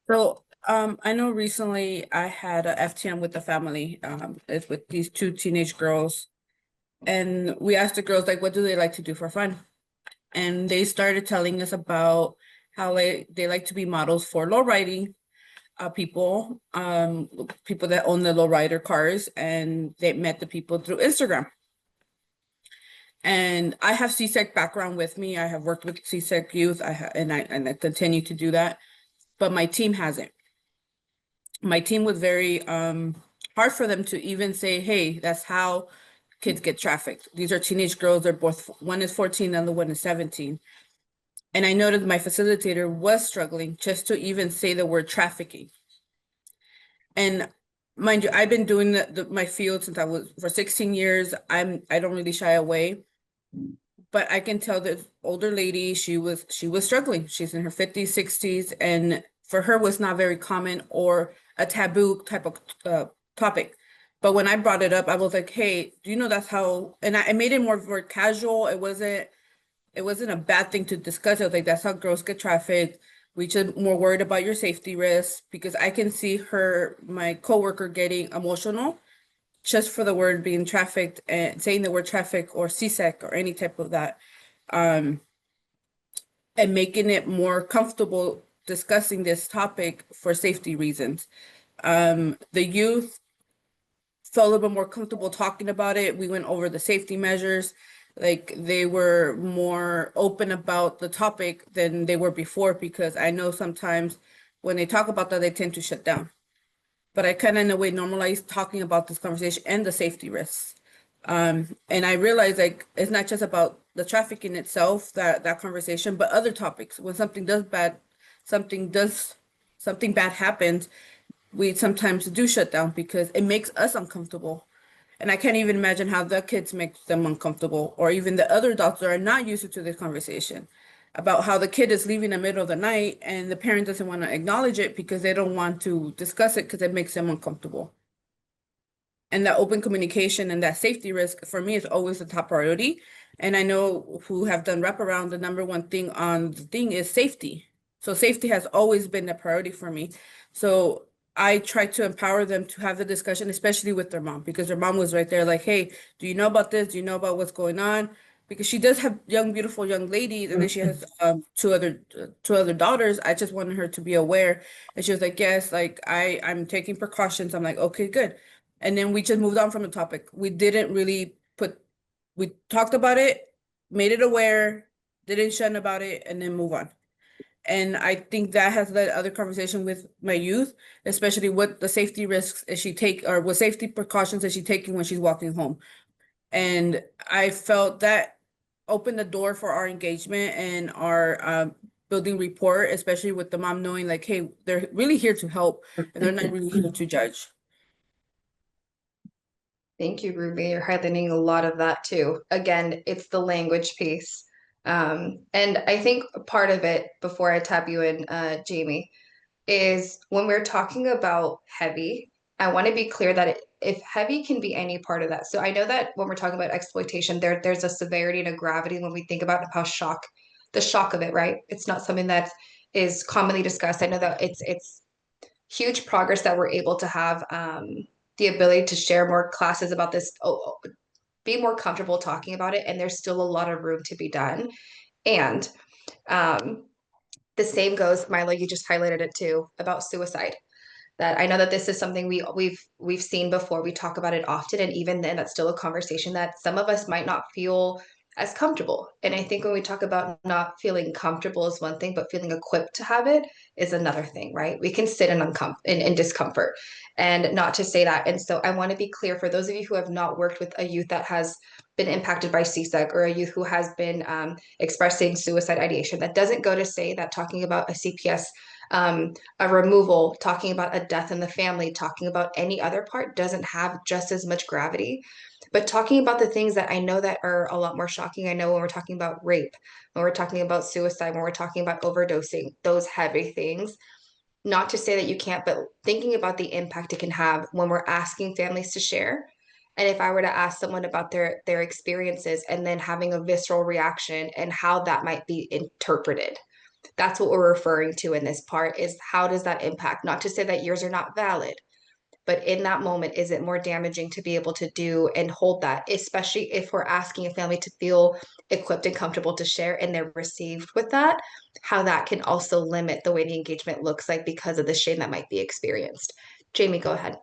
So I know recently I had a FTM with the family. It's with these 2 teenage girls. And we asked the girls, like, what do they like to do for fun? And they started telling us about how they like to be models for lowriding people, people that own the lowrider cars, and they met the people through Instagram. And I have CSEC background with me. I have worked with CSEC youth. And I continue to do that, but my team hasn't. My team was very hard for them to even say, hey, that's how kids get trafficked. These are teenage girls. They're both, one is 14 and the one is 17. And I noticed my facilitator was struggling just to even say the word trafficking. And mind you, I've been doing my field since I was for 16 years. I don't really shy away, but I can tell the older lady, she was struggling. She's in her 50s, 60s, and for her was not very common or a taboo type of topic. But when I brought it up, I was like, hey, do you know that's how, and I made it more casual. It wasn't a bad thing to discuss. I was like, that's how girls get trafficked. We should more worried about your safety risks, because I can see my coworker getting emotional just for the word being trafficked and saying the word traffic or CSEC or any type of that, um, and making it more comfortable discussing this topic for safety reasons. The youth felt a little bit more comfortable talking about it. We went over the safety measures. Like they were more open about the topic than they were before, because I know sometimes when they talk about that, they tend to shut down. But I kind of in a way normalized talking about this conversation and the safety risks. And I realized like it's not just about the trafficking itself, that conversation, but other topics. When something does something bad happens, we sometimes do shut down because it makes us uncomfortable. And I can't even imagine how the kids make them uncomfortable, or even the other adults that are not used to this conversation about how the kid is leaving in the middle of the night and the parent doesn't want to acknowledge it because they don't want to discuss it because it makes them uncomfortable. And that open communication and that safety risk for me is always the top priority. And I know who have done wraparound, the number one thing on the thing is safety. So safety has always been a priority for me. So I try to empower them to have the discussion, especially with their mom, because their mom was right there like, hey, do you know about this? Do you know about what's going on? Because she does have young, beautiful young ladies, and then she has two other daughters. I just wanted her to be aware. And she was like, yes, like I'm taking precautions. I'm like, okay, good. And then we just moved on from the topic. We didn't really we talked about it, made it aware, didn't shun about it, and then move on. And I think that has led other conversation with my youth, especially what the safety risks is she take, or what safety precautions is she taking when she's walking home. And I felt that opened the door for our engagement and our building rapport, especially with the mom knowing like, hey, they're really here to help and they're not really here to judge. Thank you, Ruby. You're highlighting a lot of that too. Again, it's the language piece. And I think part of it, before I tap you in, Jamie, is when we're talking about heavy, I want to be clear that if heavy can be any part of that. So I know that when we're talking about exploitation, there's a severity and a gravity when we think about how the shock of it, right? It's not something that is commonly discussed. I know that it's huge progress that we're able to have the ability to share more classes about this, be more comfortable talking about it, and there's still a lot of room to be done. And um, the same goes, Milo, you just highlighted it too, about suicide. That I know that this is something we've seen before. We talk about it often, and even then, that's still a conversation that some of us might not feel as comfortable. And I think when we talk about not feeling comfortable is one thing, but feeling equipped to have it is another thing, right? We can sit in discomfort, and not to say that. And so I want to be clear for those of you who have not worked with a youth that has been impacted by CSEC, or a youth who has been expressing suicide ideation. That doesn't go to say that talking about a CPS, a removal, talking about a death in the family, talking about any other part doesn't have just as much gravity. But talking about the things that I know that are a lot more shocking, I know when we're talking about rape, when we're talking about suicide, when we're talking about overdosing, those heavy things, not to say that you can't, but thinking about the impact it can have when we're asking families to share. And if I were to ask someone about their experiences and then having a visceral reaction and how that might be interpreted, that's what we're referring to in this part, is how does that impact? Not to say that yours are not valid, but in that moment, is it more damaging to be able to do and hold that, especially if we're asking a family to feel equipped and comfortable to share and they're received with that, how that can also limit the way the engagement looks like because of the shame that might be experienced. Jamie, go ahead.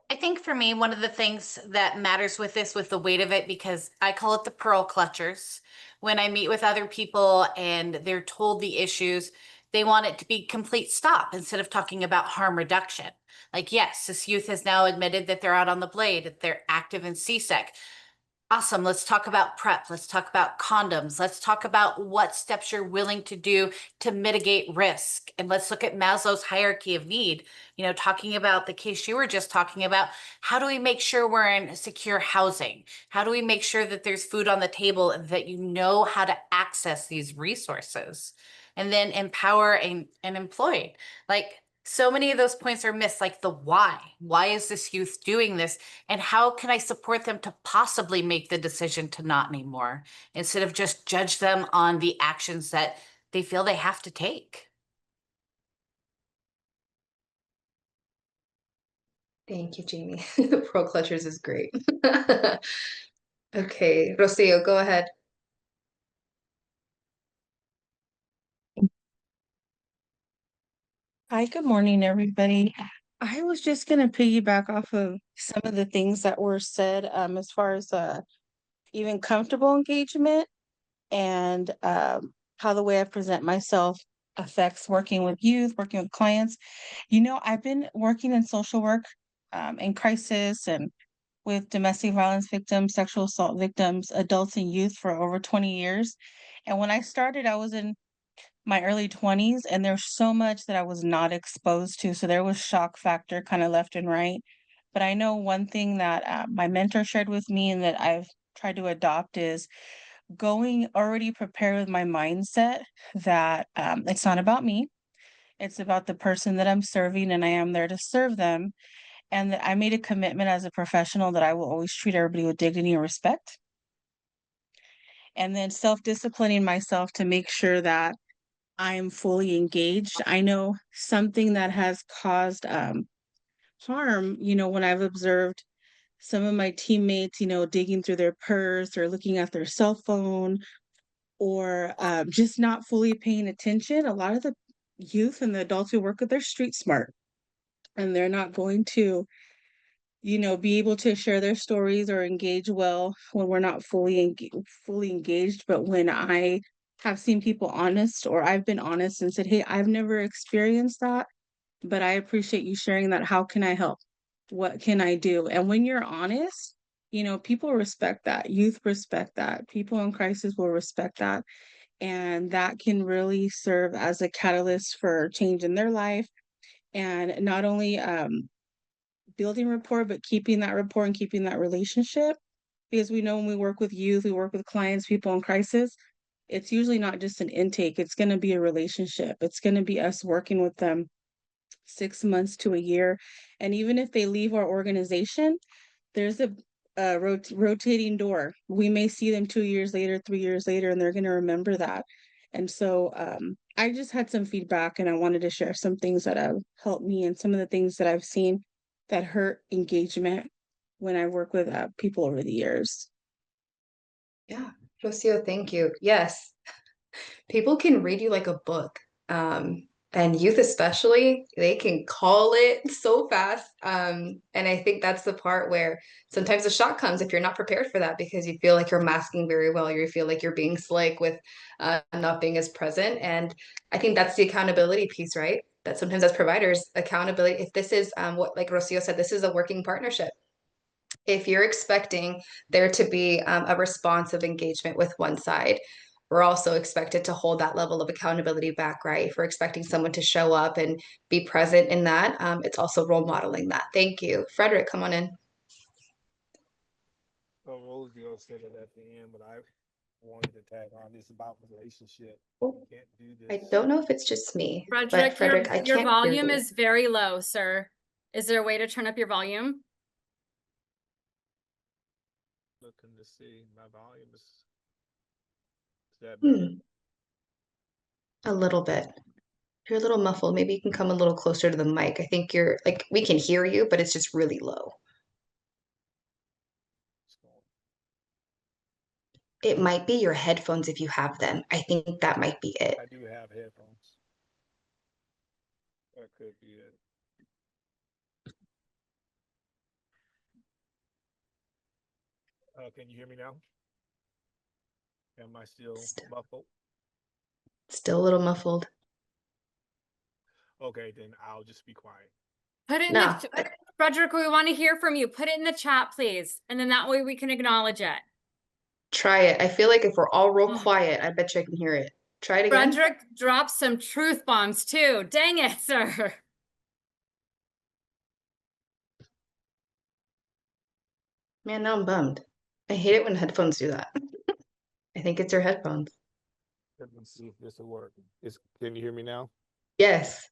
I think for me, one of the things that matters with this, with the weight of it, because I call it the pearl clutchers. When I meet with other people and they're told the issues, they want it to be complete stop instead of talking about harm reduction. Like, yes, this youth has now admitted that they're out on the blade, that they're active in CSEC. Awesome. Let's talk about PrEP. Let's talk about condoms. Let's talk about what steps you're willing to do to mitigate risk. And let's look at Maslow's hierarchy of need. You know, talking about the case you were just talking about, how do we make sure we're in secure housing? How do we make sure that there's food on the table and that you know how to access these resources? And then empower and employ. Like, so many of those points are missed, like the why. Why is this youth doing this? And how can I support them to possibly make the decision to not anymore, instead of just judge them on the actions that they feel they have to take? Thank you, Jamie. Pearl Clutchers is great. Okay, Rocio, go ahead. Hi, good morning, everybody. I was just gonna piggyback off of some of the things that were said, as far as even comfortable engagement and how the way I present myself affects working with youth, working with clients. You know, I've been working in social work in crisis and with domestic violence victims, sexual assault victims, adults and youth for over 20 years. And when I started, I was in my early 20s, and there's so much that I was not exposed to. So there was shock factor kind of left and right. But I know one thing that my mentor shared with me and that I've tried to adopt is going already prepared with my mindset that it's not about me. It's about the person that I'm serving, and I am there to serve them. And that I made a commitment as a professional that I will always treat everybody with dignity and respect. And then self disciplining myself to make sure that I am fully engaged. I know something that has caused harm, you know, when I've observed some of my teammates, you know, digging through their purse or looking at their cell phone or just not fully paying attention. A lot of the youth and the adults who work with, they're street smart and they're not going to, you know, be able to share their stories or engage well when we're not fully engaged. But when I have seen people honest, or I've been honest and said, "Hey, I've never experienced that, but I appreciate you sharing that. How can I help? What can I do?" And when you're honest, you know, people respect that. Youth respect that. People in crisis will respect that. And that can really serve as a catalyst for change in their life. And not only building rapport, but keeping that rapport and keeping that relationship. Because we know when we work with youth, we work with clients, people in crisis, it's usually not just an intake, it's going to be a relationship. It's going to be us working with them 6 months to a year. And even if they leave our organization, there's a rotating door. We may see them 2 years later, 3 years later, and they're going to remember that. And so I just had some feedback and I wanted to share some things that have helped me and some of the things that I've seen that hurt engagement when I work with people over the years. Yeah, Rocio, thank you. Yes, people can read you like a book. And youth especially, they can call it so fast. And I think that's the part where sometimes the shock comes if you're not prepared for that because you feel like you're masking very well, or you feel like you're being slick with not being as present. And I think that's the accountability piece, right? That sometimes as providers, accountability, if this is what, like Rocio said, this is a working partnership. If you're expecting there to be a responsive engagement with one side, we're also expected to hold that level of accountability back, right? If we're expecting someone to show up and be present in that, it's also role modeling that. Thank you. Frederick, come on in. So Rosie said it at the end, but I wanted to tag on this about relationship. Oh, You can't do I this. don't know if it's just me, but Frederick, Frederick, I your can't hear volume you. is very low, sir. Is there a way to turn up your volume? Looking to see my volume is that better? A little bit. You're a little muffled. Maybe you can come a little closer to the mic. I think you're like, we can hear you, but it's just really low. It might be your headphones if you have them. I think that might be it. I do have headphones. That could be it. Can you hear me now? Am I still muffled? Still a little muffled. Okay, then I'll just be quiet. Put it in No. Frederick, we want to hear from you. Put it in the chat, please. And then that way we can acknowledge it. Try it. I feel like if we're all real Oh. quiet, I bet you I can hear it. Try it again. Frederick dropped some truth bombs too. Dang it, sir. Man, now I'm bummed. I hate it when headphones do that. I think it's your headphones. Let me see if this will work. Can you hear me now? Yes.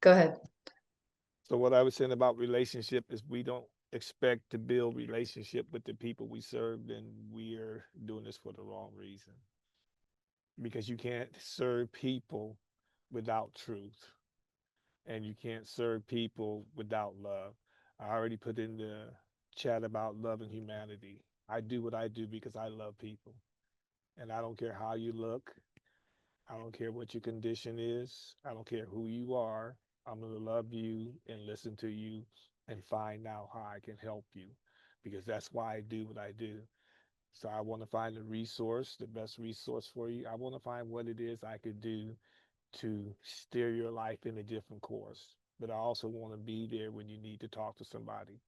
Go ahead. So what I was saying about relationship is we don't expect to build relationship with the people we serve, then we're doing this for the wrong reason. Because you can't serve people without truth. And you can't serve people without love. I already put in the chat about loving humanity. I do what I do because I love people. And I don't care how you look. I don't care what your condition is. I don't care who you are. I'm going to love you and listen to you and find out how I can help you because that's why I do what I do. So I want to find the resource, the best resource for you. I want to find what it is I could do to steer your life in a different course. But I also want to be there when you need to talk to somebody.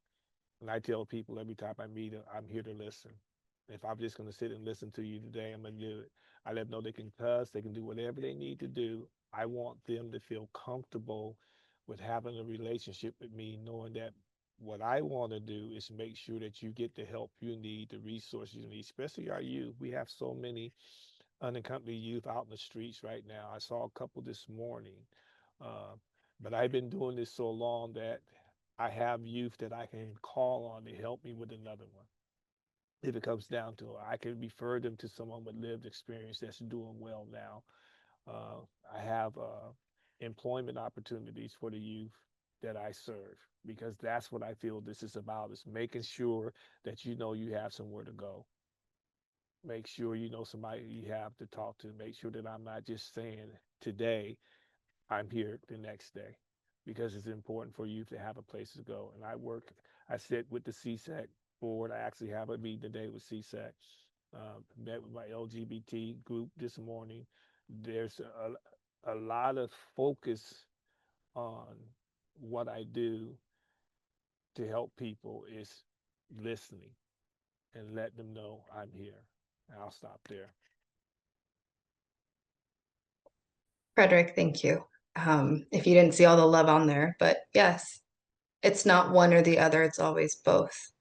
And I tell people every time I meet them, I'm here to listen. If I'm just going to sit and listen to you today, I'm going to do it. I let them know they can cuss, they can do whatever they need to do. I want them to feel comfortable with having a relationship with me, knowing that what I want to do is make sure that you get the help you need, the resources you need, especially our youth. We have so many unaccompanied youth out in the streets right now. I saw a couple this morning. Uh, but I've been doing this so long that I have youth that I can call on to help me with another one. If it comes down to it, I can refer them to someone with lived experience that's doing well now. Uh, I have employment opportunities for the youth that I serve because that's what I feel this is about, is making sure that you know you have somewhere to go. Make sure you know somebody you have to talk to. Make sure that I'm not just saying today, I'm here the next day because it's important for you to have a place to go. And I sit with the CSEC board. I actually have a meeting today with CSEC. Met with my LGBT group this morning. There's a lot of focus on what I do to help people is listening and let them know I'm here. And I'll stop there. Frederick, thank you. If you didn't see all the love on there, but yes, it's not one or the other, it's always both.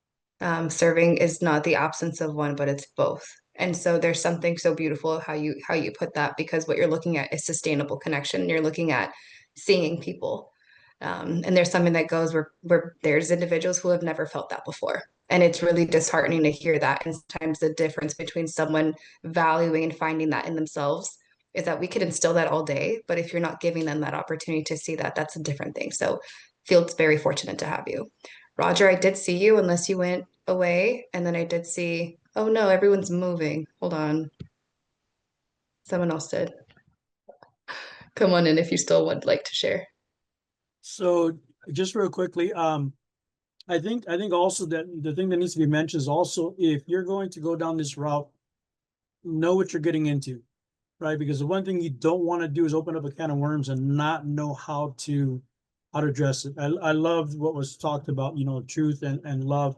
Serving is not the absence of one, but it's both. And so there's something so beautiful how you put that, because what you're looking at is sustainable connection. You're looking at seeing people. And there's something that goes where there's individuals who have never felt that before. And it's really disheartening to hear that. And sometimes the difference between someone valuing and finding that in themselves is that we could instill that all day, but if you're not giving them that opportunity to see that, that's a different thing. So feel very fortunate to have you. Roger, I did see you unless you went away. And then I did see, oh no, everyone's moving. Hold on. Someone else did. Come on in if you still would like to share. So just real quickly, I think also that the thing that needs to be mentioned is also, if you're going to go down this route, know what you're getting into, right? Because the one thing you don't want to do is open up a can of worms and not know how to address it. I loved what was talked about, truth and love.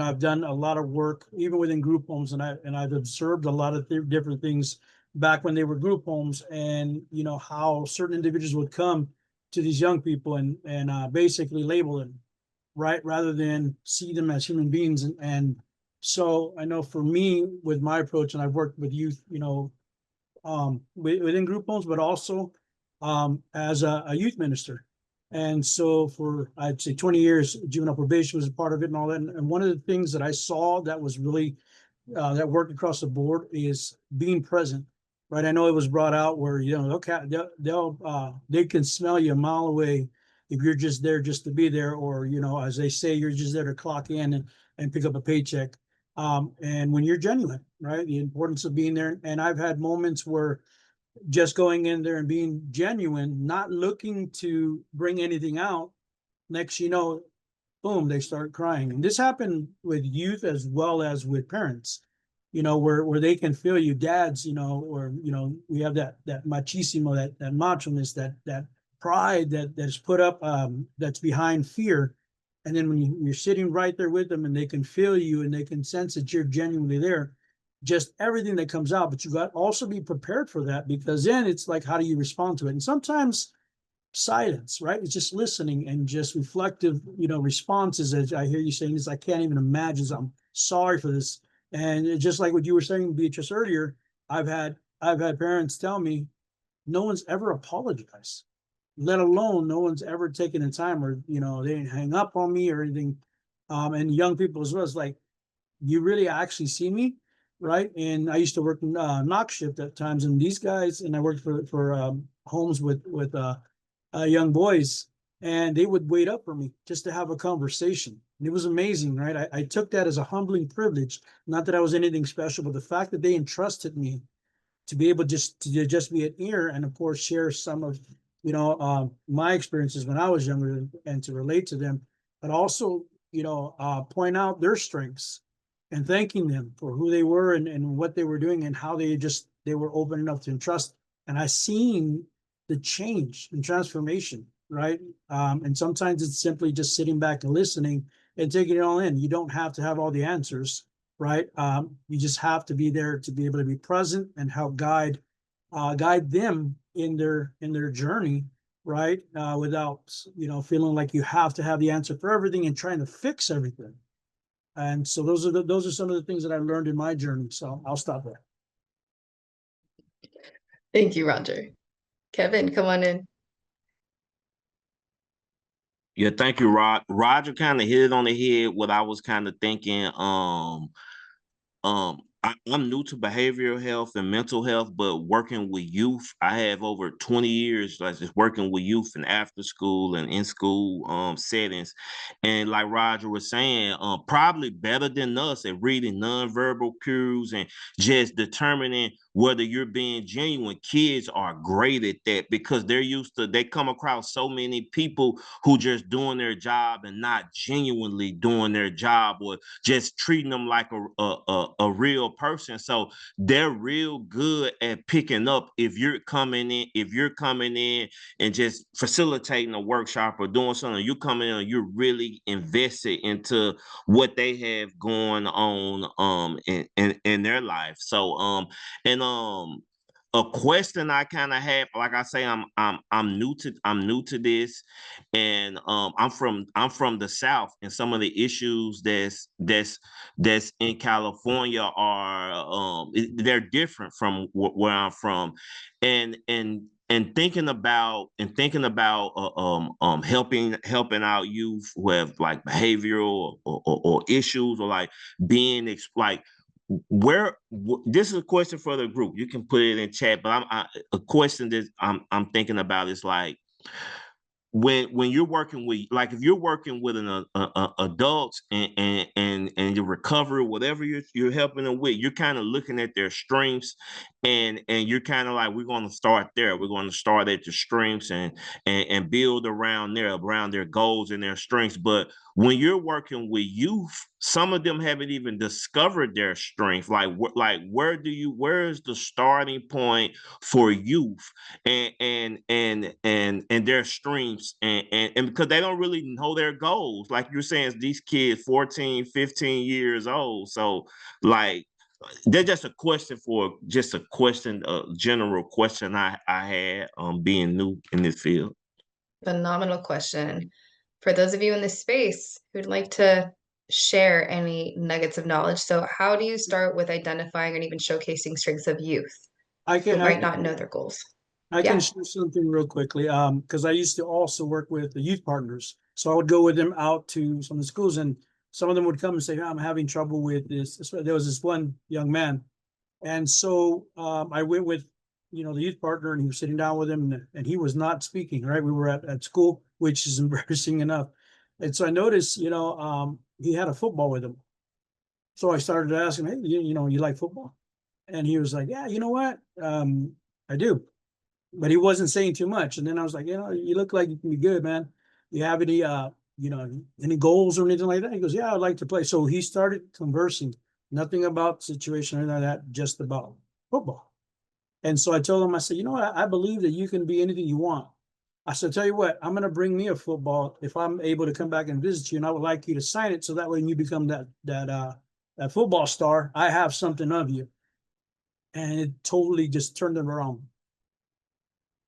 I've done a lot of work even within group homes, and I've observed a lot of different things back when they were group homes, and how certain individuals would come to these young people and basically label them, right, rather than see them as human beings. And so I know for me, with my approach, and I've worked with youth, within group homes, but also as a youth minister. And so for, I'd say 20 years, juvenile probation was a part of it and all that. And one of the things that I saw that was really, that worked across the board is being present, right? I know it was brought out where, they can smell you a mile away if you're just there just to be there, or, as they say, you're just there to clock in and pick up a paycheck. And when you're genuine, right? The importance of being there. And I've had moments where just going in there and being genuine, not looking to bring anything out, next, boom, they start crying. And this happened with youth as well as with parents, where they can feel you, dads, or, we have that machismo, that macho-ness, that pride that is put up, that's behind fear. And then when you're sitting right there with them and they can feel you and they can sense that you're genuinely there, just everything that comes out. But you got to also be prepared for that, because then it's like, how do you respond to it? And sometimes silence, right? It's just listening and just reflective, responses. As I hear you saying this, I can't even imagine. So I'm sorry for this. And just like what you were saying, Beatrice, earlier, I've had parents tell me no one's ever apologized, let alone no one's ever taken the time, or they didn't hang up on me or anything. And young people as well. It's like, you really actually see me, right? And I used to work in knock shift at times, and these guys, and I worked for homes with young boys. and they would wait up for me just to have a conversation. And it was amazing, right? I took that as a humbling privilege. Not that I was anything special, but the fact that they entrusted me to be able to just be an ear, and of course share some of my experiences when I was younger, and to relate to them, but also point out their strengths and thanking them for who they were, and what they were doing, and how they were open enough to entrust. And I seen the change and transformation, right? And sometimes it's simply just sitting back and listening and taking it all in. You don't have to have all the answers, right? You just have to be there to be able to be present and help guide them in their journey, right? Without feeling like you have to have the answer for everything and trying to fix everything. And so those are some of the things that I learned in my journey. So I'll stop there. Thank you, Roger. Kevin, come on in. Yeah, thank you, Rod. Roger kind of hit it on the head what I was kind of thinking. I'm new to behavioral health and mental health, but working with youth, I have over 20 years like just working with youth in after school and in school settings. And like Roger was saying, probably better than us at reading nonverbal cues and just determining whether you're being genuine. Kids are great at that because they come across so many people who just doing their job and not genuinely doing their job, or just treating them like a real person. So they're real good at picking up if you're coming in and just facilitating a workshop or doing something. You come in and you're really invested into what they have going on in their life. So and a question I kind of have, like I say, I'm new to this, and I'm from the South, and some of the issues that's in California are they're different from where I'm from, and thinking about helping out youth who have like behavioral or issues, or like being like this is a question for the group. You can put it in chat, but a question that I'm thinking about is like, when you're working with, like, if you're working with an adults and your recovery, whatever you're helping them with, you're kind of looking at their strengths, and you're kind of like, we're going to start there. We're going to start at the strengths and build around their goals and their strengths. But when you're working with youth, some of them haven't even discovered their strength. Where is the starting point for youth and their strengths, and because they don't really know their goals, like you're saying, these kids 14, 15 years old. So like, they're just a general question I had, being new in this field. Phenomenal question. For those of you in this space who'd like to share any nuggets of knowledge, so how do you start with identifying and even showcasing strengths of youth who might not know their goals? I can Yeah. share something real quickly, because I used to also work with the youth partners. So I would go with them out to some of the schools, and some of them would come and say, I'm having trouble with this. There was this one young man. And so I went with, the youth partner, and he was sitting down with him, and he was not speaking, right? We were at school, which is embarrassing enough. And so I noticed, he had a football with him. So I started to ask him, hey, you like football? And he was like, yeah, you know what? I do. But he wasn't saying too much. And then I was like, you look like you can be good, man. You have any goals or anything like that? He goes, yeah, I'd like to play. So he started conversing, nothing about situation or anything like that, just about football. And so I told him, I said, you know what? I believe that you can be anything you want. I said, tell you what, I'm going to bring me a football if I'm able to come back and visit you, and I would like you to sign it so that way when you become that football star, I have something of you. And it totally just turned him around.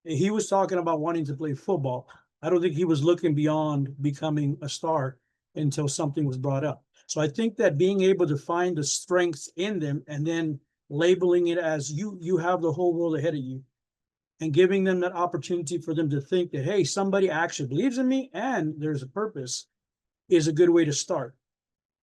He was talking about wanting to play football. I don't think he was looking beyond becoming a star until something was brought up. So I think that being able to find the strengths in them and then labeling it as you have the whole world ahead of you, and giving them that opportunity for them to think that, hey, somebody actually believes in me and there's a purpose, is a good way to start.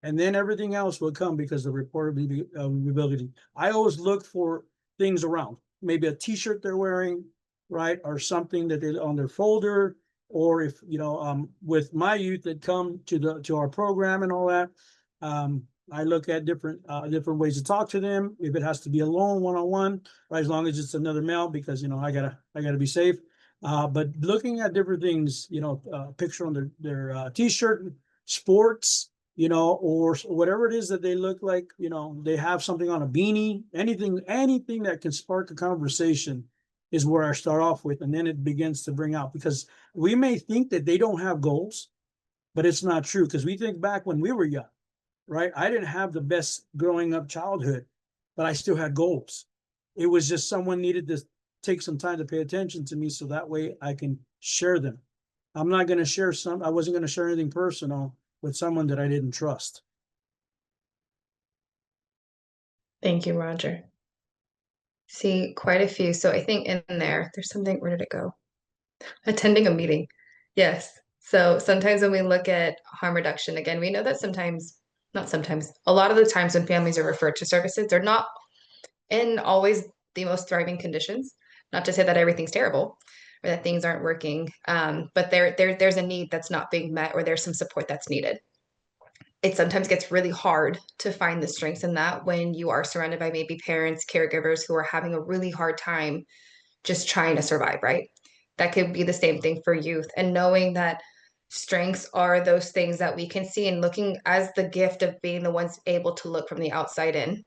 And then everything else will come because of reportability. I always look for things around, maybe a t-shirt they're wearing, right? Or something that they on their folder, or if, with my youth that come to our program and all that, I look at different ways to talk to them. If it has to be alone, one-on-one, right, as long as it's another male, because I gotta be safe. But looking at different things, picture on their t-shirt, sports, or whatever it is that they look like, they have something on a beanie, anything that can spark a conversation is where I start off with, and then it begins to bring out, because we may think that they don't have goals, but it's not true, because we think back when we were young, right? I didn't have the best growing up childhood, but I still had goals. It was just someone needed to take some time to pay attention to me so that way I can share them. I wasn't going to share anything personal with someone that I didn't trust. Thank you, Roger. See, quite a few. So I think in there's something, where did it go? Attending a meeting. Yes. So sometimes when we look at harm reduction, again, we know that not sometimes, a lot of the times when families are referred to services, they're not in always the most thriving conditions. Not to say that everything's terrible or that things aren't working, but there's a need that's not being met, or there's some support that's needed. It sometimes gets really hard to find the strengths in that when you are surrounded by maybe parents, caregivers who are having a really hard time just trying to survive, right? That could be the same thing for youth. And knowing that strengths are those things that we can see, and looking as the gift of being the ones able to look from the outside in,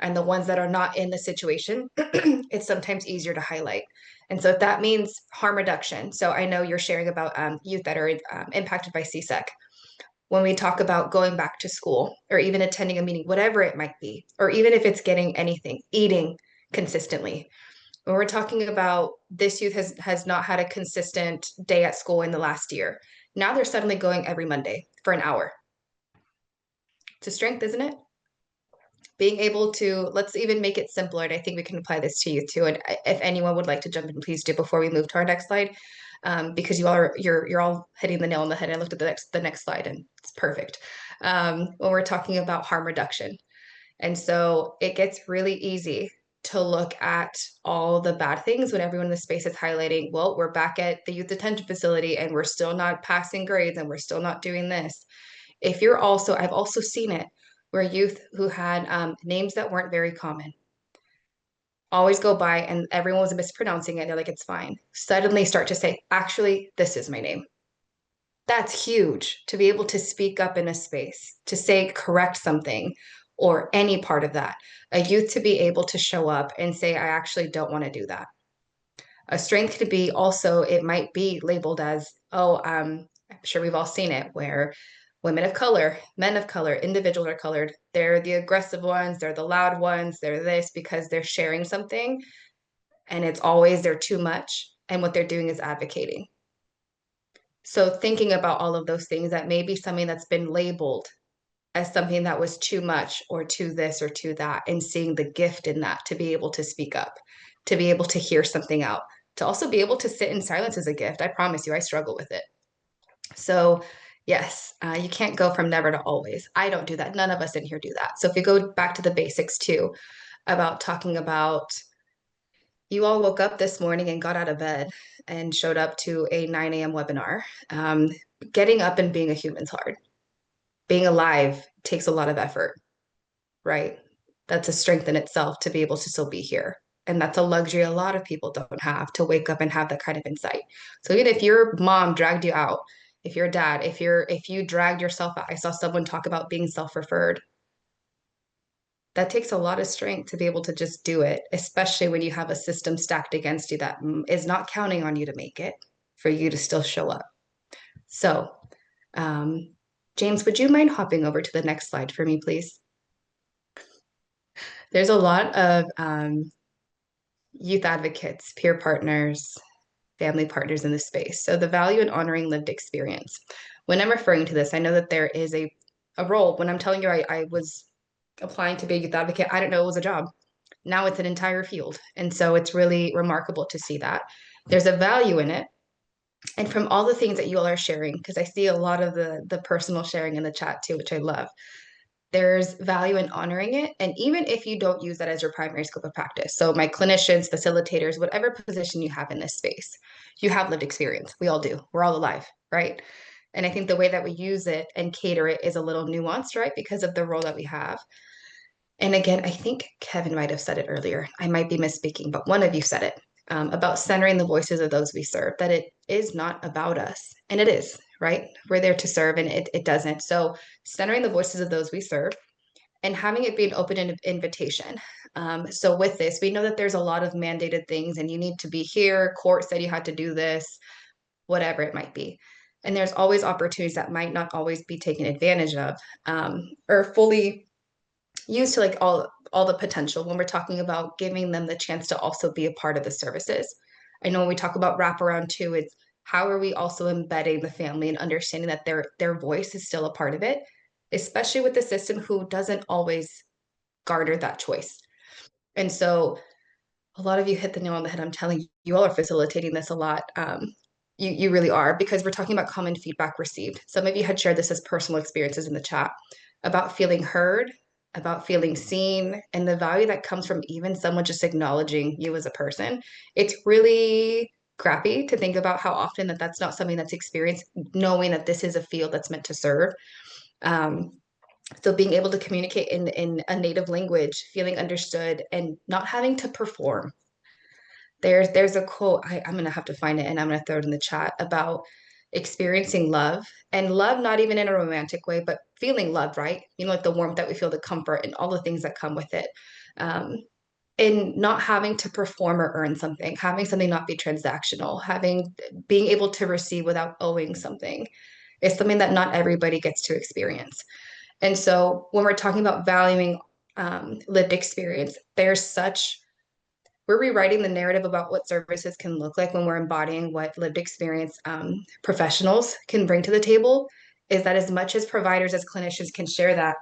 and the ones that are not in the situation, it's sometimes easier to highlight. And so if that means harm reduction, so I know you're sharing about youth that are impacted by CSEC. When we talk about going back to school, or even attending a meeting, whatever it might be, or even if it's getting anything, eating consistently. When we're talking about this youth has not had a consistent day at school in the last year. Now they're suddenly going every Monday for an hour. It's a strength, isn't it? Being able to, let's even make it simpler, and I think we can apply this to you too. And if anyone would like to jump in, please do before we move to our next slide, because you're all hitting the nail on the head. I looked at the next slide, and it's perfect. When we're talking about harm reduction, and so it gets really easy to look at all the bad things when everyone in the space is highlighting, well, we're back at the youth detention facility and we're still not passing grades and we're still not doing this. I've also seen it where youth who had names that weren't very common always go by, and everyone was mispronouncing it. They're like, it's fine. Suddenly start to say, actually, this is my name. That's huge, to be able to speak up in a space, to say, correct something, or any part of that. A youth to be able to show up and say, I actually don't want to do that. A strength could be also, it might be labeled as, I'm sure we've all seen it, where women of color, men of color, individuals are colored. They're the aggressive ones, they're the loud ones, they're this because they're sharing something, and it's always they're too much. And what they're doing is advocating. So thinking about all of those things, that may be something that's been labeled as something that was too much or too this or too that, and seeing the gift in that to be able to speak up, to be able to hear something out, to also be able to sit in silence is a gift. I promise you, I struggle with it. So yes, you can't go from never to always. I don't do that. None of us in here do that. So if we go back to the basics too, about talking about, you all woke up this morning and got out of bed and showed up to a 9 a.m. webinar. Getting up and being a human's hard. Being alive takes a lot of effort, right? That's a strength in itself to be able to still be here. And that's a luxury a lot of people don't have, to wake up and have that kind of insight. So even if your mom dragged you out, if your dad, if you dragged yourself out, I saw someone talk about being self-referred. That takes a lot of strength to be able to just do it, especially when you have a system stacked against you that is not counting on you to make it, for you to still show up. So, James, would you mind hopping over to the next slide for me, please? There's a lot of youth advocates, peer partners, family partners in this space. So the value in honoring lived experience. When I'm referring to this, I know that there is a role. When I'm telling you I was applying to be a youth advocate, I didn't know it was a job. Now it's an entire field. And so it's really remarkable to see that. There's a value in it. And from all the things that you all are sharing, because I see a lot of the personal sharing in the chat too, which I love. there's value in honoring it. And even if you don't use that as your primary scope of practice, so my clinicians, facilitators, whatever position you have in this space, you have lived experience. We all do. We're all alive, right? And I think the way that we use it and cater it is a little nuanced, right? Because of the role that we have. And again, I think Kevin might have said it earlier. I might be misspeaking, but one of you said it about centering the voices of those we serve, that it is not about us. And it is, right? We're there to serve and it doesn't. So centering the voices of those we serve and having it be an open invitation. So with this, we know that there's a lot of mandated things and you need to be here. Court said you had to do this, whatever it might be. And there's always opportunities that might not always be taken advantage of or fully used to like all the potential when we're talking about giving them the chance to also be a part of the services. I know when we talk about wraparound too, it's how are we also embedding the family and understanding that their voice is still a part of it, especially with the system who doesn't always garner that choice. And so a lot of you hit the nail on the head. I'm telling you, you all are facilitating this a lot. You really are, because we're talking about common feedback received. Some of you had shared this as personal experiences in the chat about feeling heard, about feeling seen, and the value that comes from even someone just acknowledging you as a person. It's really crappy to think about how often that's not something that's experienced, knowing that this is a field that's meant to serve. So being able to communicate in a native language, feeling understood, and not having to perform. There's a quote, I'm gonna have to find it and I'm gonna throw it in the chat about experiencing love, and love not even in a romantic way, but feeling love, right? You know, like the warmth that we feel, the comfort and all the things that come with it. And not having to perform or earn something, having something not be transactional, being able to receive without owing something is something that not everybody gets to experience. And so when we're talking about valuing lived experience, we're rewriting the narrative about what services can look like when we're embodying what lived experience professionals can bring to the table. Is that as much as providers, as clinicians can share that,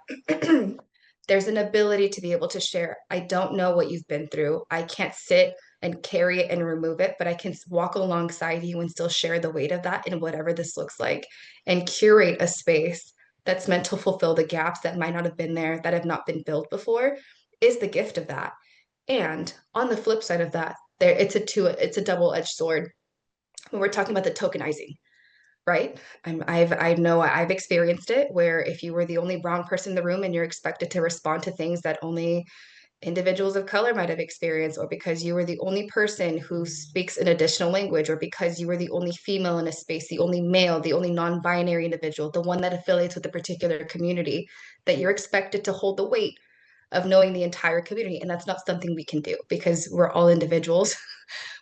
there's an ability to be able to share. I don't know what you've been through. I can't sit and carry it and remove it, but I can walk alongside you and still share the weight of that in whatever this looks like, and curate a space that's meant to fulfill the gaps that might not have been there, that have not been filled before, is the gift of that. And on the flip side of that, it's a double-edged sword when we're talking about the tokenizing, right? I know I've experienced it, where if you were the only brown person in the room and you're expected to respond to things that only individuals of color might have experienced, or because you were the only person who speaks an additional language, or because you were the only female in a space, the only male, the only non-binary individual, the one that affiliates with a particular community, that you're expected to hold the weight of knowing the entire community. And that's not something we can do, because we're all individuals.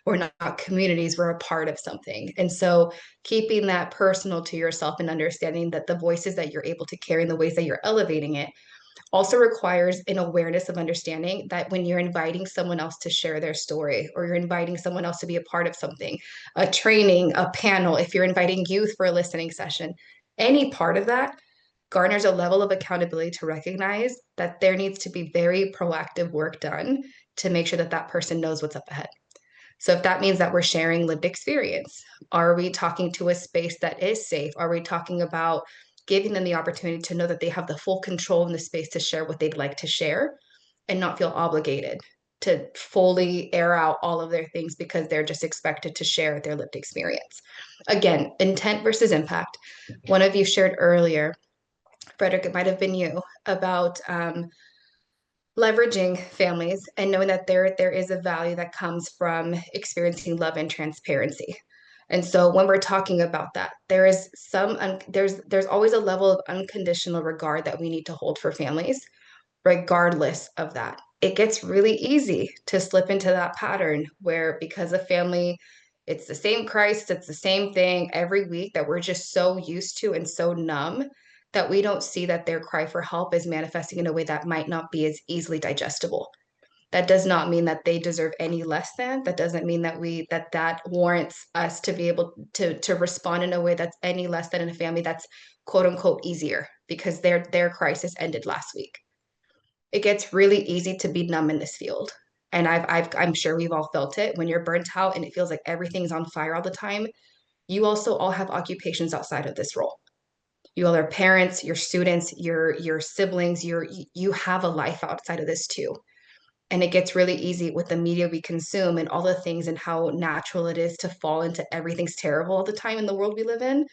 We're not communities, we're a part of something. And so keeping that personal to yourself and understanding that the voices that you're able to carry and the ways that you're elevating it also requires an awareness of understanding that when you're inviting someone else to share their story, or you're inviting someone else to be a part of something, a training, a panel, if you're inviting youth for a listening session, any part of that garners a level of accountability to recognize that there needs to be very proactive work done to make sure that that person knows what's up ahead. So if that means that we're sharing lived experience, are we talking to a space that is safe? Are we talking about giving them the opportunity to know that they have the full control in the space to share what they'd like to share and not feel obligated to fully air out all of their things because they're just expected to share their lived experience? Again, intent versus impact. One of you shared earlier, Frederick, it might have been you, about leveraging families and knowing that there is a value that comes from experiencing love and transparency. And so when we're talking about that, there is there's always a level of unconditional regard that we need to hold for families, regardless of that. It gets really easy to slip into that pattern where, because a family, it's the same Christ, it's the same thing every week, that we're just so used to and so numb that we don't see that their cry for help is manifesting in a way that might not be as easily digestible. That does not mean that they deserve any less than. That doesn't mean that warrants us to be able to respond in a way that's any less than in a family that's quote unquote easier because their crisis ended last week. It gets really easy to be numb in this field. And I'm sure we've all felt it when you're burnt out and it feels like everything's on fire all the time. You also all have occupations outside of this role. You all are parents, your students, your siblings, you have a life outside of this too. And it gets really easy with the media we consume and all the things and how natural it is to fall into everything's terrible all the time in the world we live in.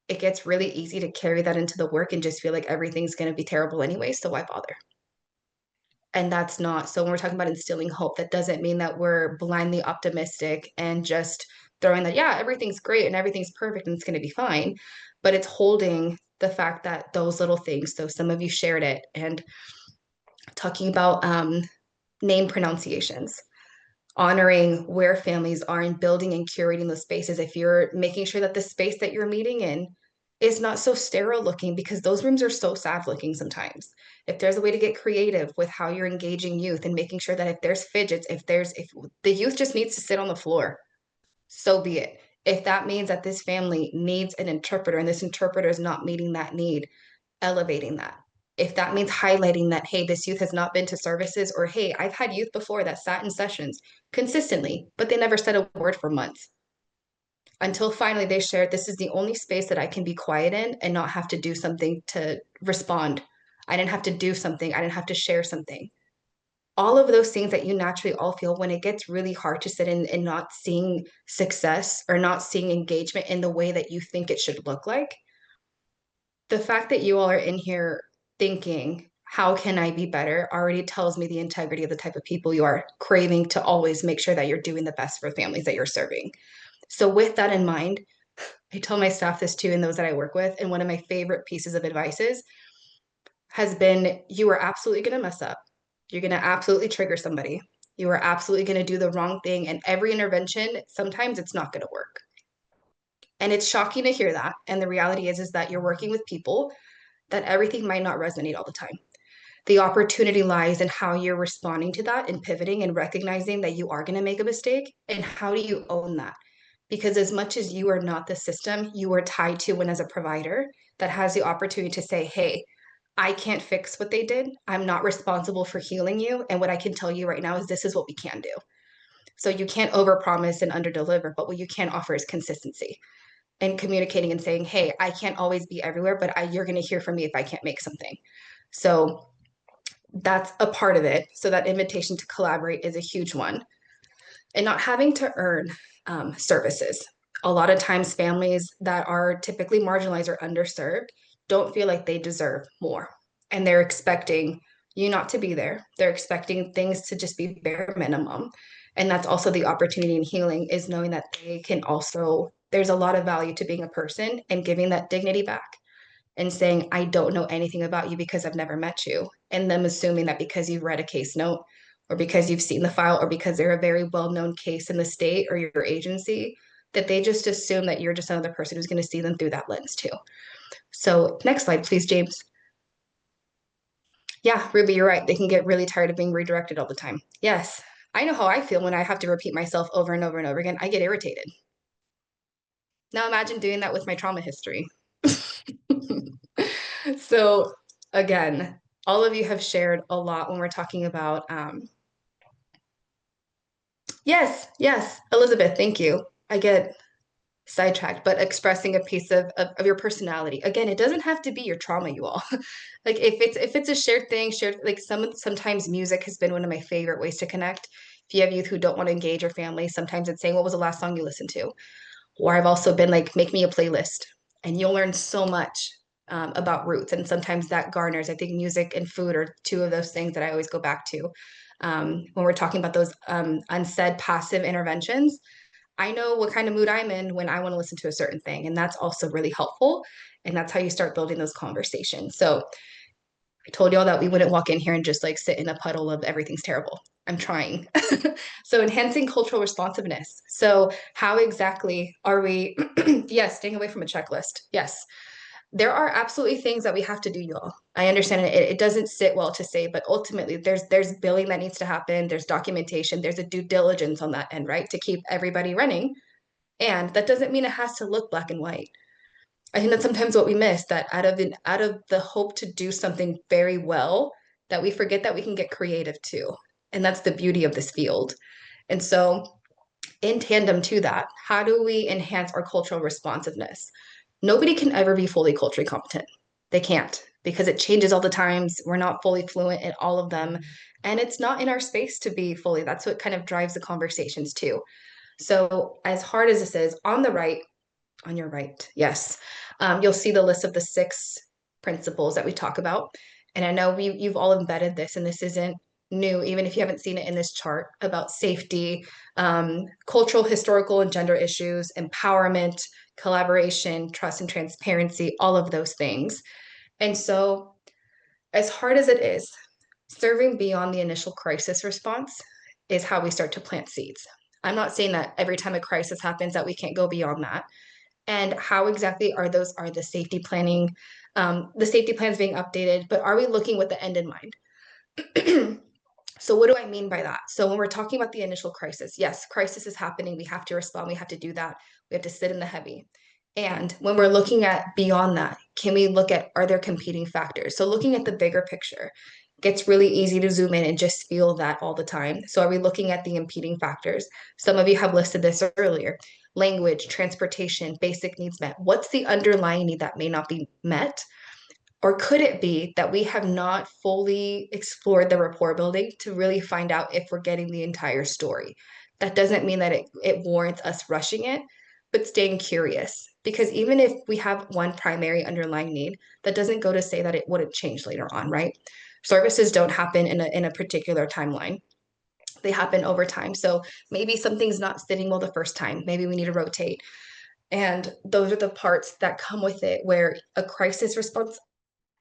It gets really easy to carry that into the work and just feel like everything's going to be terrible anyway, so why bother? And that's not, so when we're talking about instilling hope, that doesn't mean that we're blindly optimistic and just throwing that, yeah, everything's great and everything's perfect and it's going to be fine. But it's holding the fact that those little things, so some of you shared it, and talking about name pronunciations, honoring where families are and building and curating those spaces. If you're making sure that the space that you're meeting in is not so sterile looking, because those rooms are so sad looking sometimes. If there's a way to get creative with how you're engaging youth and making sure that if there's fidgets, if the youth just needs to sit on the floor, so be it. If that means that this family needs an interpreter and this interpreter is not meeting that need, elevating that. If that means highlighting that, hey, this youth has not been to services, or hey, I've had youth before that sat in sessions consistently, but they never said a word for months. Until finally they shared, this is the only space that I can be quiet in and not have to do something to respond. I didn't have to do something. I didn't have to share something. All of those things that you naturally all feel when it gets really hard to sit in and not seeing success or not seeing engagement in the way that you think it should look like. The fact that you all are in here thinking, how can I be better, already tells me the integrity of the type of people you are, craving to always make sure that you're doing the best for families that you're serving. So with that in mind, I tell my staff this too, and those that I work with, and one of my favorite pieces of advice has been, you are absolutely going to mess up. You're going to absolutely trigger somebody. You are absolutely going to do the wrong thing. And every intervention, sometimes it's not going to work. And it's shocking to hear that. And the reality is that you're working with people that everything might not resonate all the time. The opportunity lies in how you're responding to that and pivoting and recognizing that you are going to make a mistake. And how do you own that? Because as much as you are not the system, you are tied to one as a provider that has the opportunity to say, hey, I can't fix what they did. I'm not responsible for healing you. And what I can tell you right now is this is what we can do. So you can't overpromise and underdeliver, but what you can offer is consistency and communicating and saying, hey, I can't always be everywhere, but you're going to hear from me if I can't make something. So that's a part of it. So that invitation to collaborate is a huge one. And not having to earn services. A lot of times families that are typically marginalized or underserved don't feel like they deserve more. And they're expecting you not to be there. They're expecting things to just be bare minimum. And that's also the opportunity in healing, is knowing that they can also, there's a lot of value to being a person and giving that dignity back and saying, I don't know anything about you because I've never met you. And them assuming that because you've read a case note or because you've seen the file or because they're a very well-known case in the state or your agency, that they just assume that you're just another person who's going to see them through that lens too. So next slide, please, James. Yeah, Ruby, you're right. They can get really tired of being redirected all the time. Yes, I know how I feel when I have to repeat myself over and over and over again. I get irritated. Now imagine doing that with my trauma history. So again, all of you have shared a lot when we're talking about, yes, Elizabeth, thank you. I get sidetracked, but expressing a piece of your personality. Again, it doesn't have to be your trauma, you all. Like if it's a shared thing, shared, like sometimes music has been one of my favorite ways to connect. If you have youth who don't want to engage your family, sometimes it's saying, what was the last song you listened to? Or I've also been like, make me a playlist, and you'll learn so much about roots. And sometimes that garners, I think music and food are two of those things that I always go back to. When we're talking about those unsaid passive interventions, I know what kind of mood I'm in when I want to listen to a certain thing. And that's also really helpful. And that's how you start building those conversations. So I told y'all that we wouldn't walk in here and just like sit in a puddle of everything's terrible. I'm trying. So enhancing cultural responsiveness. So how exactly are we, yes, staying away from a checklist. Yes, there are absolutely things that we have to do, y'all. I understand it doesn't sit well to say, but ultimately there's billing that needs to happen. There's documentation. There's a due diligence on that end, right? To keep everybody running. And that doesn't mean it has to look black and white. I think that's sometimes what we miss, that out of the hope to do something very well, that we forget that we can get creative too. And that's the beauty of this field. And so in tandem to that, how do we enhance our cultural responsiveness? Nobody can ever be fully culturally competent. They can't because it changes all the times. We're not fully fluent in all of them. And it's not in our space to be fully. That's what kind of drives the conversations too. So, as hard as this is, on your right, yes, you'll see the list of the 6 principles that we talk about. And I know you've all embedded this, and this isn't new, even if you haven't seen it in this chart about safety, cultural, historical, and gender issues, empowerment, collaboration, trust, and transparency, all of those things. And so, as hard as it is, serving beyond the initial crisis response is how we start to plant seeds. I'm not saying that every time a crisis happens that we can't go beyond that. And how exactly are the safety planning, the safety plans being updated, but are we looking with the end in mind? So what do I mean by that? So when we're talking about the initial crisis, yes, crisis is happening. We have to respond. We have to do that. We have to sit in the heavy. And when we're looking at beyond that, can we look at, are there competing factors? So looking at the bigger picture gets really easy to zoom in and just feel that all the time. So are we looking at the impeding factors? Some of you have listed this earlier. Language, transportation, basic needs met. What's the underlying need that may not be met? Or could it be that we have not fully explored the rapport building to really find out if we're getting the entire story? That doesn't mean that it warrants us rushing it, but staying curious. Because even if we have one primary underlying need, that doesn't go to say that it wouldn't change later on, right? Services don't happen in a particular timeline. They happen over time. So maybe something's not sitting well the first time. Maybe we need to rotate. And those are the parts that come with it where a crisis response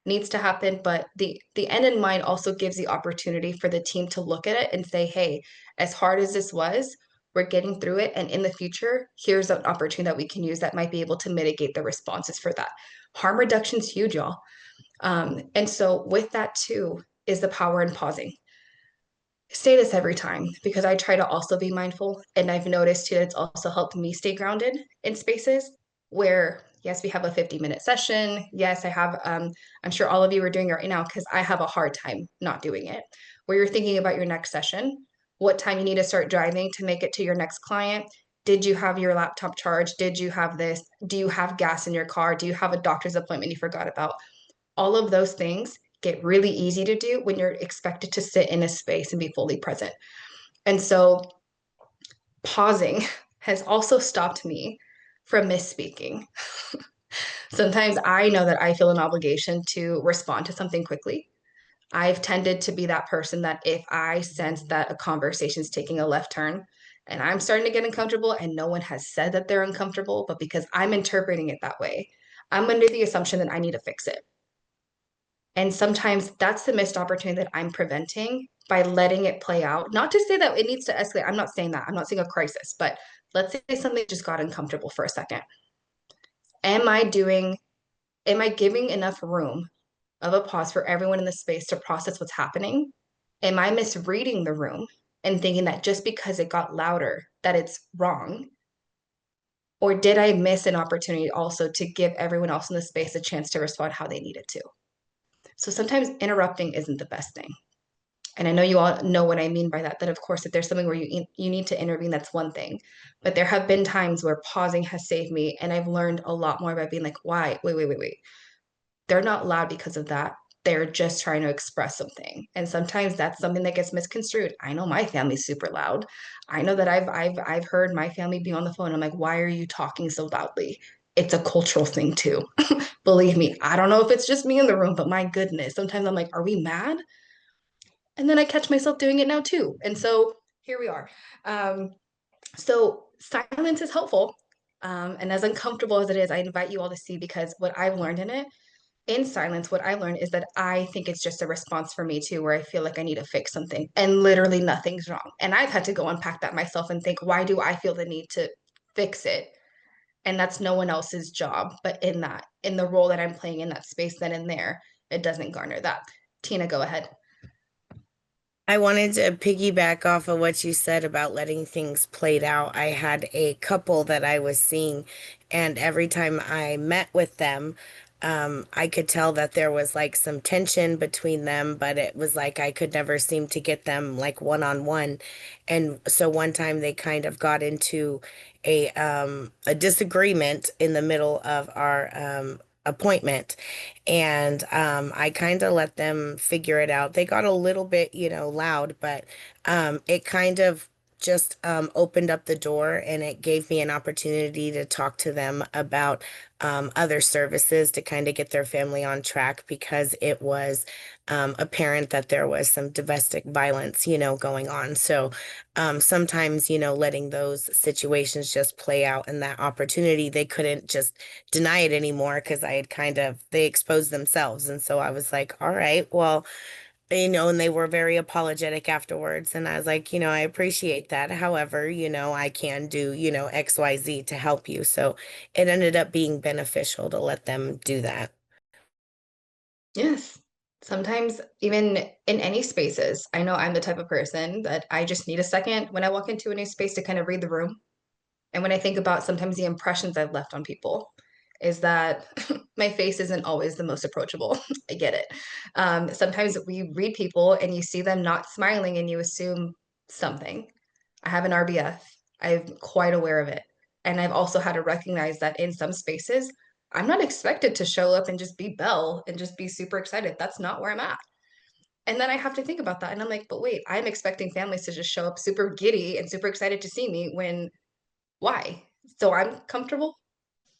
needs to happen, but the end in mind also gives the opportunity for the team to look at it and say, hey, as hard as this was, we're getting through it, and in the future here's an opportunity that we can use that might be able to mitigate the responses for that. Harm reduction is huge, y'all. And so with that too is the power in pausing. Say this every time because I try to also be mindful, and I've noticed too it's also helped me stay grounded in spaces where yes, we have a 50-minute session. Yes, I have I'm sure all of you are doing it right now because I have a hard time not doing it. Where you're thinking about your next session, what time you need to start driving to make it to your next client. Did you have your laptop charged? Did you have this? Do you have gas in your car? Do you have a doctor's appointment you forgot about? All of those things get really easy to do when you're expected to sit in a space and be fully present. And so pausing has also stopped me from misspeaking. Sometimes I know that I feel an obligation to respond to something quickly. I've tended to be that person that if I sense that a conversation is taking a left turn and I'm starting to get uncomfortable and no one has said that they're uncomfortable, but because I'm interpreting it that way, I'm under the assumption that I need to fix it. And sometimes that's the missed opportunity that I'm preventing by letting it play out. Not to say that it needs to escalate. I'm not saying that. I'm not saying a crisis, but let's say something just got uncomfortable for a second. Am I giving enough room of a pause for everyone in the space to process what's happening? Am I misreading the room and thinking that just because it got louder, that it's wrong? Or did I miss an opportunity also to give everyone else in the space a chance to respond how they needed to? So sometimes interrupting isn't the best thing. And I know you all know what I mean by that, that of course, if there's something where you need to intervene, that's one thing. But there have been times where pausing has saved me, and I've learned a lot more by being like, why? Wait. They're not loud because of that. They're just trying to express something. And sometimes that's something that gets misconstrued. I know my family's super loud. I know that I've heard my family be on the phone. I'm like, why are you talking so loudly? It's a cultural thing too. Believe me, I don't know if it's just me in the room, but my goodness, sometimes I'm like, are we mad? And then I catch myself doing it now too. And so here we are. So silence is helpful. And as uncomfortable as it is, I invite you all to see because what I've learned in silence, what I learned is that I think it's just a response for me too, where I feel like I need to fix something and literally nothing's wrong. And I've had to go unpack that myself and think, why do I feel the need to fix it? And that's no one else's job. But in the role that I'm playing in that space, then in there, it doesn't garner that. Tina, go ahead. I wanted to piggyback off of what you said about letting things played out. I had a couple that I was seeing, and every time I met with them, I could tell that there was like some tension between them, but it was like I could never seem to get them like one on one. And so one time they kind of got into a disagreement in the middle of our appointment, and I kind of let them figure it out. They got a little bit, loud, but it kind of just opened up the door, and it gave me an opportunity to talk to them about other services to kind of get their family on track, because it was apparent that there was some domestic violence, going on. So sometimes, letting those situations just play out, and that opportunity, they couldn't just deny it anymore, because they exposed themselves. And so I was like, all right, well, and they were very apologetic afterwards. And I was like, I appreciate that. However, I can do, XYZ to help you. So it ended up being beneficial to let them do that. Yes. Sometimes even in any spaces, I know I'm the type of person that I just need a second when I walk into a new space to kind of read the room. And when I think about sometimes the impressions I've left on people, is that my face isn't always the most approachable. I get it. Sometimes we read people and you see them not smiling and you assume something. I have an RBF. I'm quite aware of it. And I've also had to recognize that in some spaces, I'm not expected to show up and just be Belle and just be super excited. That's not where I'm at. And then I have to think about that. And I'm like, but wait, I'm expecting families to just show up super giddy and super excited to see me when why? So I'm comfortable.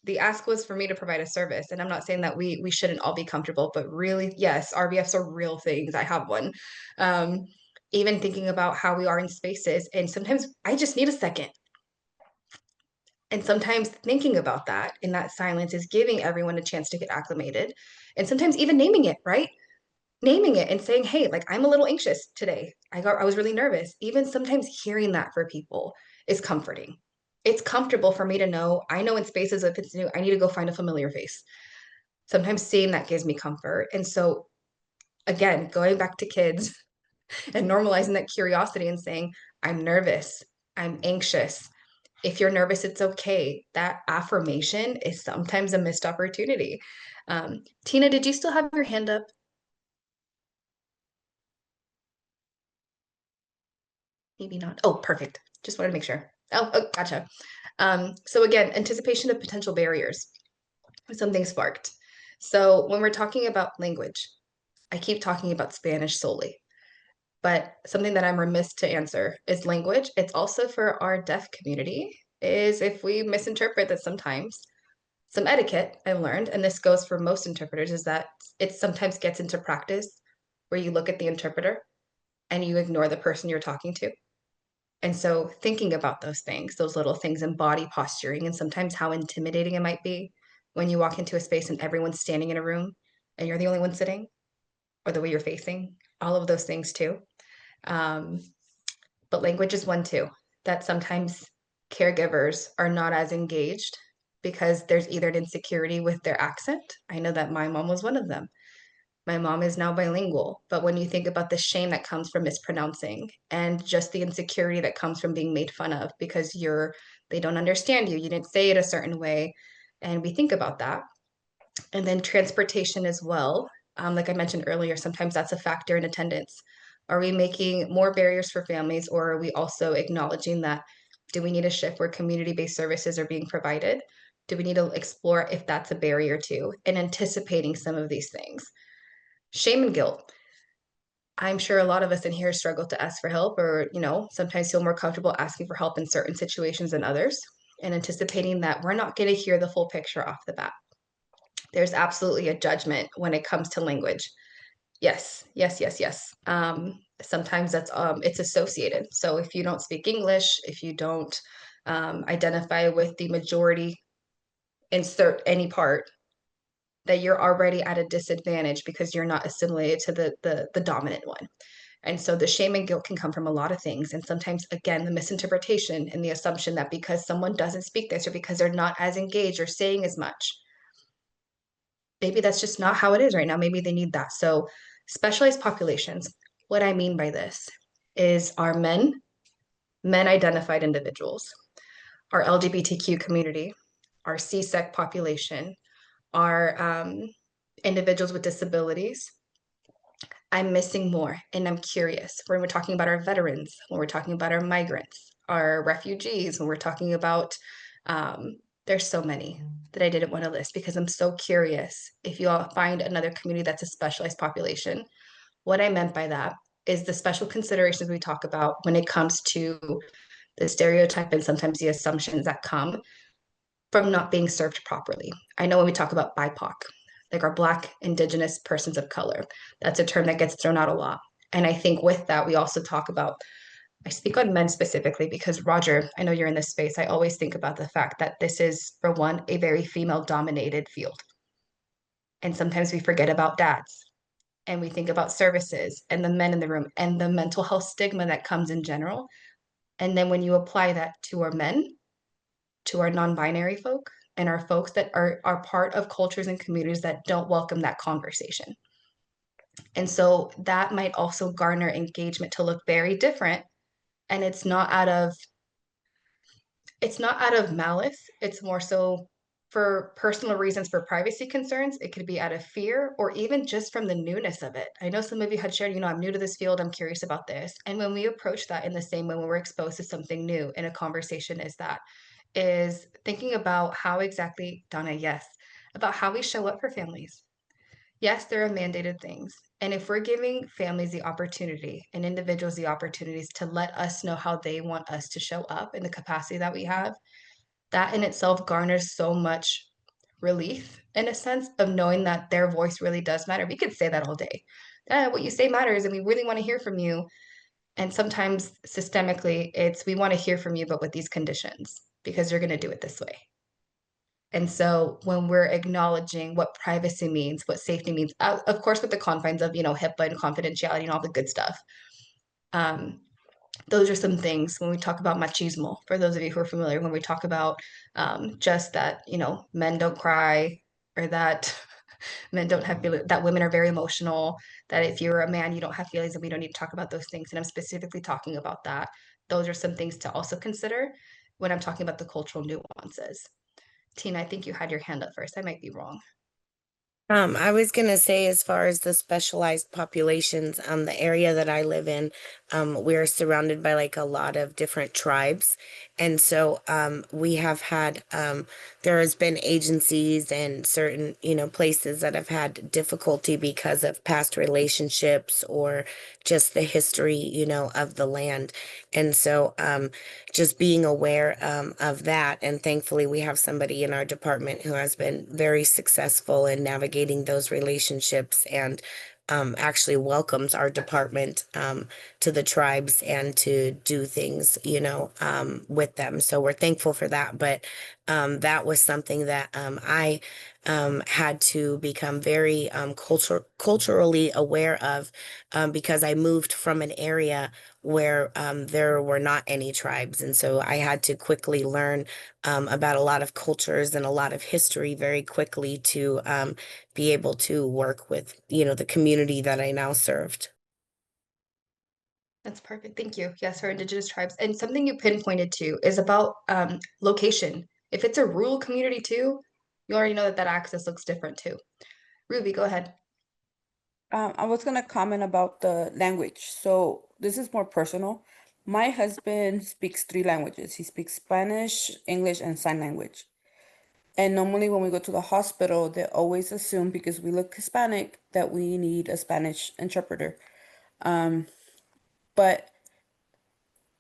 The ask was for me to provide a service. And I'm not saying that we shouldn't all be comfortable, but really, yes, RBFs are real things. I have one. Um, Even thinking about how we are in spaces. And sometimes I just need a second. And sometimes thinking about that in that silence is giving everyone a chance to get acclimated. And sometimes even naming it, right? Naming it and saying, hey, like I'm a little anxious today. I was really nervous. Even sometimes hearing that for people is comforting. It's comfortable for me to know. I know in spaces, if it's new, I need to go find a familiar face. Sometimes seeing that gives me comfort. And so again, going back to kids and normalizing that curiosity and saying, I'm nervous, I'm anxious. If you're nervous, it's okay. That affirmation is sometimes a missed opportunity. Tina, did you still have your hand up? Maybe not. Oh, perfect. Just wanted to make sure. Oh, gotcha. So again, anticipation of potential barriers. Something sparked. So when we're talking about language, I keep talking about Spanish solely, but something that I'm remiss to answer is language. It's also for our deaf community, is if we misinterpret that sometimes. Some etiquette I've learned, and this goes for most interpreters, is that it sometimes gets into practice where you look at the interpreter and you ignore the person you're talking to. And so thinking about those things, those little things in body posturing, and sometimes how intimidating it might be when you walk into a space and everyone's standing in a room and you're the only one sitting, or the way you're facing, all of those things too. Um, but language is one too, that sometimes caregivers are not as engaged because there's either an insecurity with their accent. I know that my mom was one of them. My mom is now bilingual, but when you think about the shame that comes from mispronouncing and just the insecurity that comes from being made fun of because they don't understand you, you didn't say it a certain way, and we think about that. And then transportation as well. Like I mentioned earlier, sometimes that's a factor in attendance. Are we making more barriers for families, or are we also acknowledging that do we need a shift where community-based services are being provided? Do we need to explore if that's a barrier too, and anticipating some of these things? Shame and guilt. I'm sure a lot of us in here struggle to ask for help, or, sometimes feel more comfortable asking for help in certain situations than others, and anticipating that we're not going to hear the full picture off the bat. There's absolutely a judgment when it comes to language. Yes, yes, yes, yes. Sometimes it's associated. So if you don't speak English, if you don't identify with the majority, insert any part, that you're already at a disadvantage because you're not assimilated to the dominant one. And so the shame and guilt can come from a lot of things. And sometimes, again, the misinterpretation and the assumption that because someone doesn't speak this, or because they're not as engaged or saying as much, maybe that's just not how it is right now. Maybe they need that. So specialized populations, what I mean by this is our men identified individuals, our LGBTQ community, our CSEC population, our individuals with disabilities. I'm missing more, and I'm curious when we're talking about our veterans, when we're talking about our migrants, our refugees, when we're talking about, there's so many that I didn't want to list because I'm so curious if you all find another community that's a specialized population. What I meant by that is the special considerations we talk about when it comes to the stereotype and sometimes the assumptions that come from not being served properly. I know when we talk about BIPOC, like our Black, Indigenous persons of color, that's a term that gets thrown out a lot. And I think with that, we also talk about, I speak on men specifically because Roger, I know you're in this space. I always think about the fact that this is, for one, a very female dominated field. And sometimes we forget about dads and we think about services and the men in the room and the mental health stigma that comes in general. And then when you apply that to our men, to our non-binary folk, and our folks that are part of cultures and communities that don't welcome that conversation. And so that might also garner engagement to look very different. And it's not out of malice. It's more so for personal reasons, for privacy concerns. It could be out of fear or even just from the newness of it. I know some of you had shared, I'm new to this field, I'm curious about this. And when we approach that in the same way when we're exposed to something new in a conversation is thinking about how exactly, Donna, yes, about how we show up for families. Yes, there are mandated things. And if we're giving families the opportunity and individuals the opportunities to let us know how they want us to show up in the capacity that we have, that in itself garners so much relief in a sense of knowing that their voice really does matter. We could say that all day. What you say matters, and we really want to hear from you. And sometimes systemically, it's we want to hear from you, but with these conditions, because you're going to do it this way. And so when we're acknowledging what privacy means, what safety means, of course, with the confines of, HIPAA and confidentiality and all the good stuff. Those are some things when we talk about machismo, for those of you who are familiar, when we talk about just that, men don't cry or that men don't have feelings, that women are very emotional, that if you're a man, you don't have feelings and we don't need to talk about those things. And I'm specifically talking about that. Those are some things to also consider when I'm talking about the cultural nuances. Tina, I think you had your hand up first. I might be wrong. I was gonna say, as far as the specialized populations, the area that I live in, we're surrounded by like a lot of different tribes. And so we have had there has been agencies and certain, places that have had difficulty because of past relationships or just the history, of the land. And so just being aware of that. And thankfully, we have somebody in our department who has been very successful in navigating those relationships and actually welcomes our department to the tribes and to do things, with them. So we're thankful for that. But that was something that I had to become very culturally aware of because I moved from an area where there were not any tribes. And so I had to quickly learn about a lot of cultures and a lot of history very quickly to be able to work with, the community that I now served. That's perfect. Thank you. Yes, for Indigenous tribes. And something you pinpointed to is about location. If it's a rural community too, you already know that access looks different too. Ruby, go ahead. I was gonna comment about the language. So this is more personal. My husband speaks three languages. He speaks Spanish, English, and sign language. And normally when we go to the hospital, they always assume because we look Hispanic that we need a Spanish interpreter. But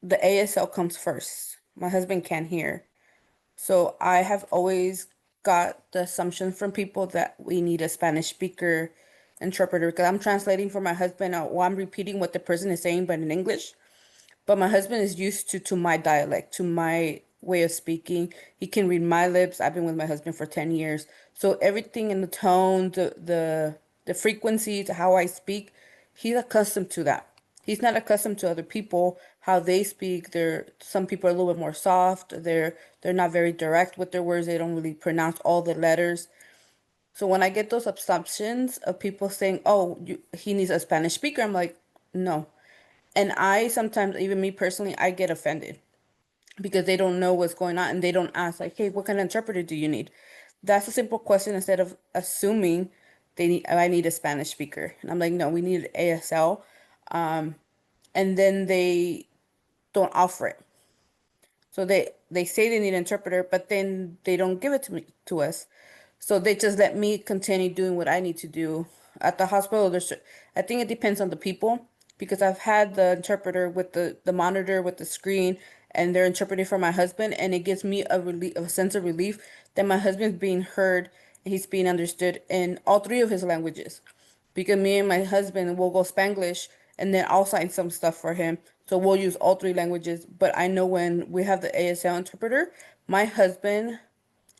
the ASL comes first. My husband can't hear. So I have always got the assumption from people that we need a Spanish speaker interpreter because I'm translating for my husband while I'm repeating what the person is saying, but in English. But my husband is used to my dialect, to my way of speaking. He can read my lips. I've been with my husband for 10 years. So everything in the tone, the frequency to how I speak, he's accustomed to that. He's not accustomed to other people, how they speak. Some people are a little bit more soft. They're not very direct with their words. They don't really pronounce all the letters. So when I get those assumptions of people saying, "Oh, he needs a Spanish speaker," I'm like, "No." And I sometimes, even me personally, I get offended because they don't know what's going on and they don't ask, like, hey, what kind of interpreter do you need? That's a simple question instead of assuming I need a Spanish speaker. And I'm like, no, we need ASL. And then they don't offer it. So they say they need an interpreter, but then they don't give it to us. So they just let me continue doing what I need to do at the hospital. I think it depends on the people because I've had the interpreter with the monitor with the screen, and they're interpreting for my husband, and it gives me a sense of relief that my husband's being heard and he's being understood in all three of his languages. Because me and my husband will go Spanglish, and then I'll sign some stuff for him. So we'll use all three languages. But I know when we have the ASL interpreter, my husband,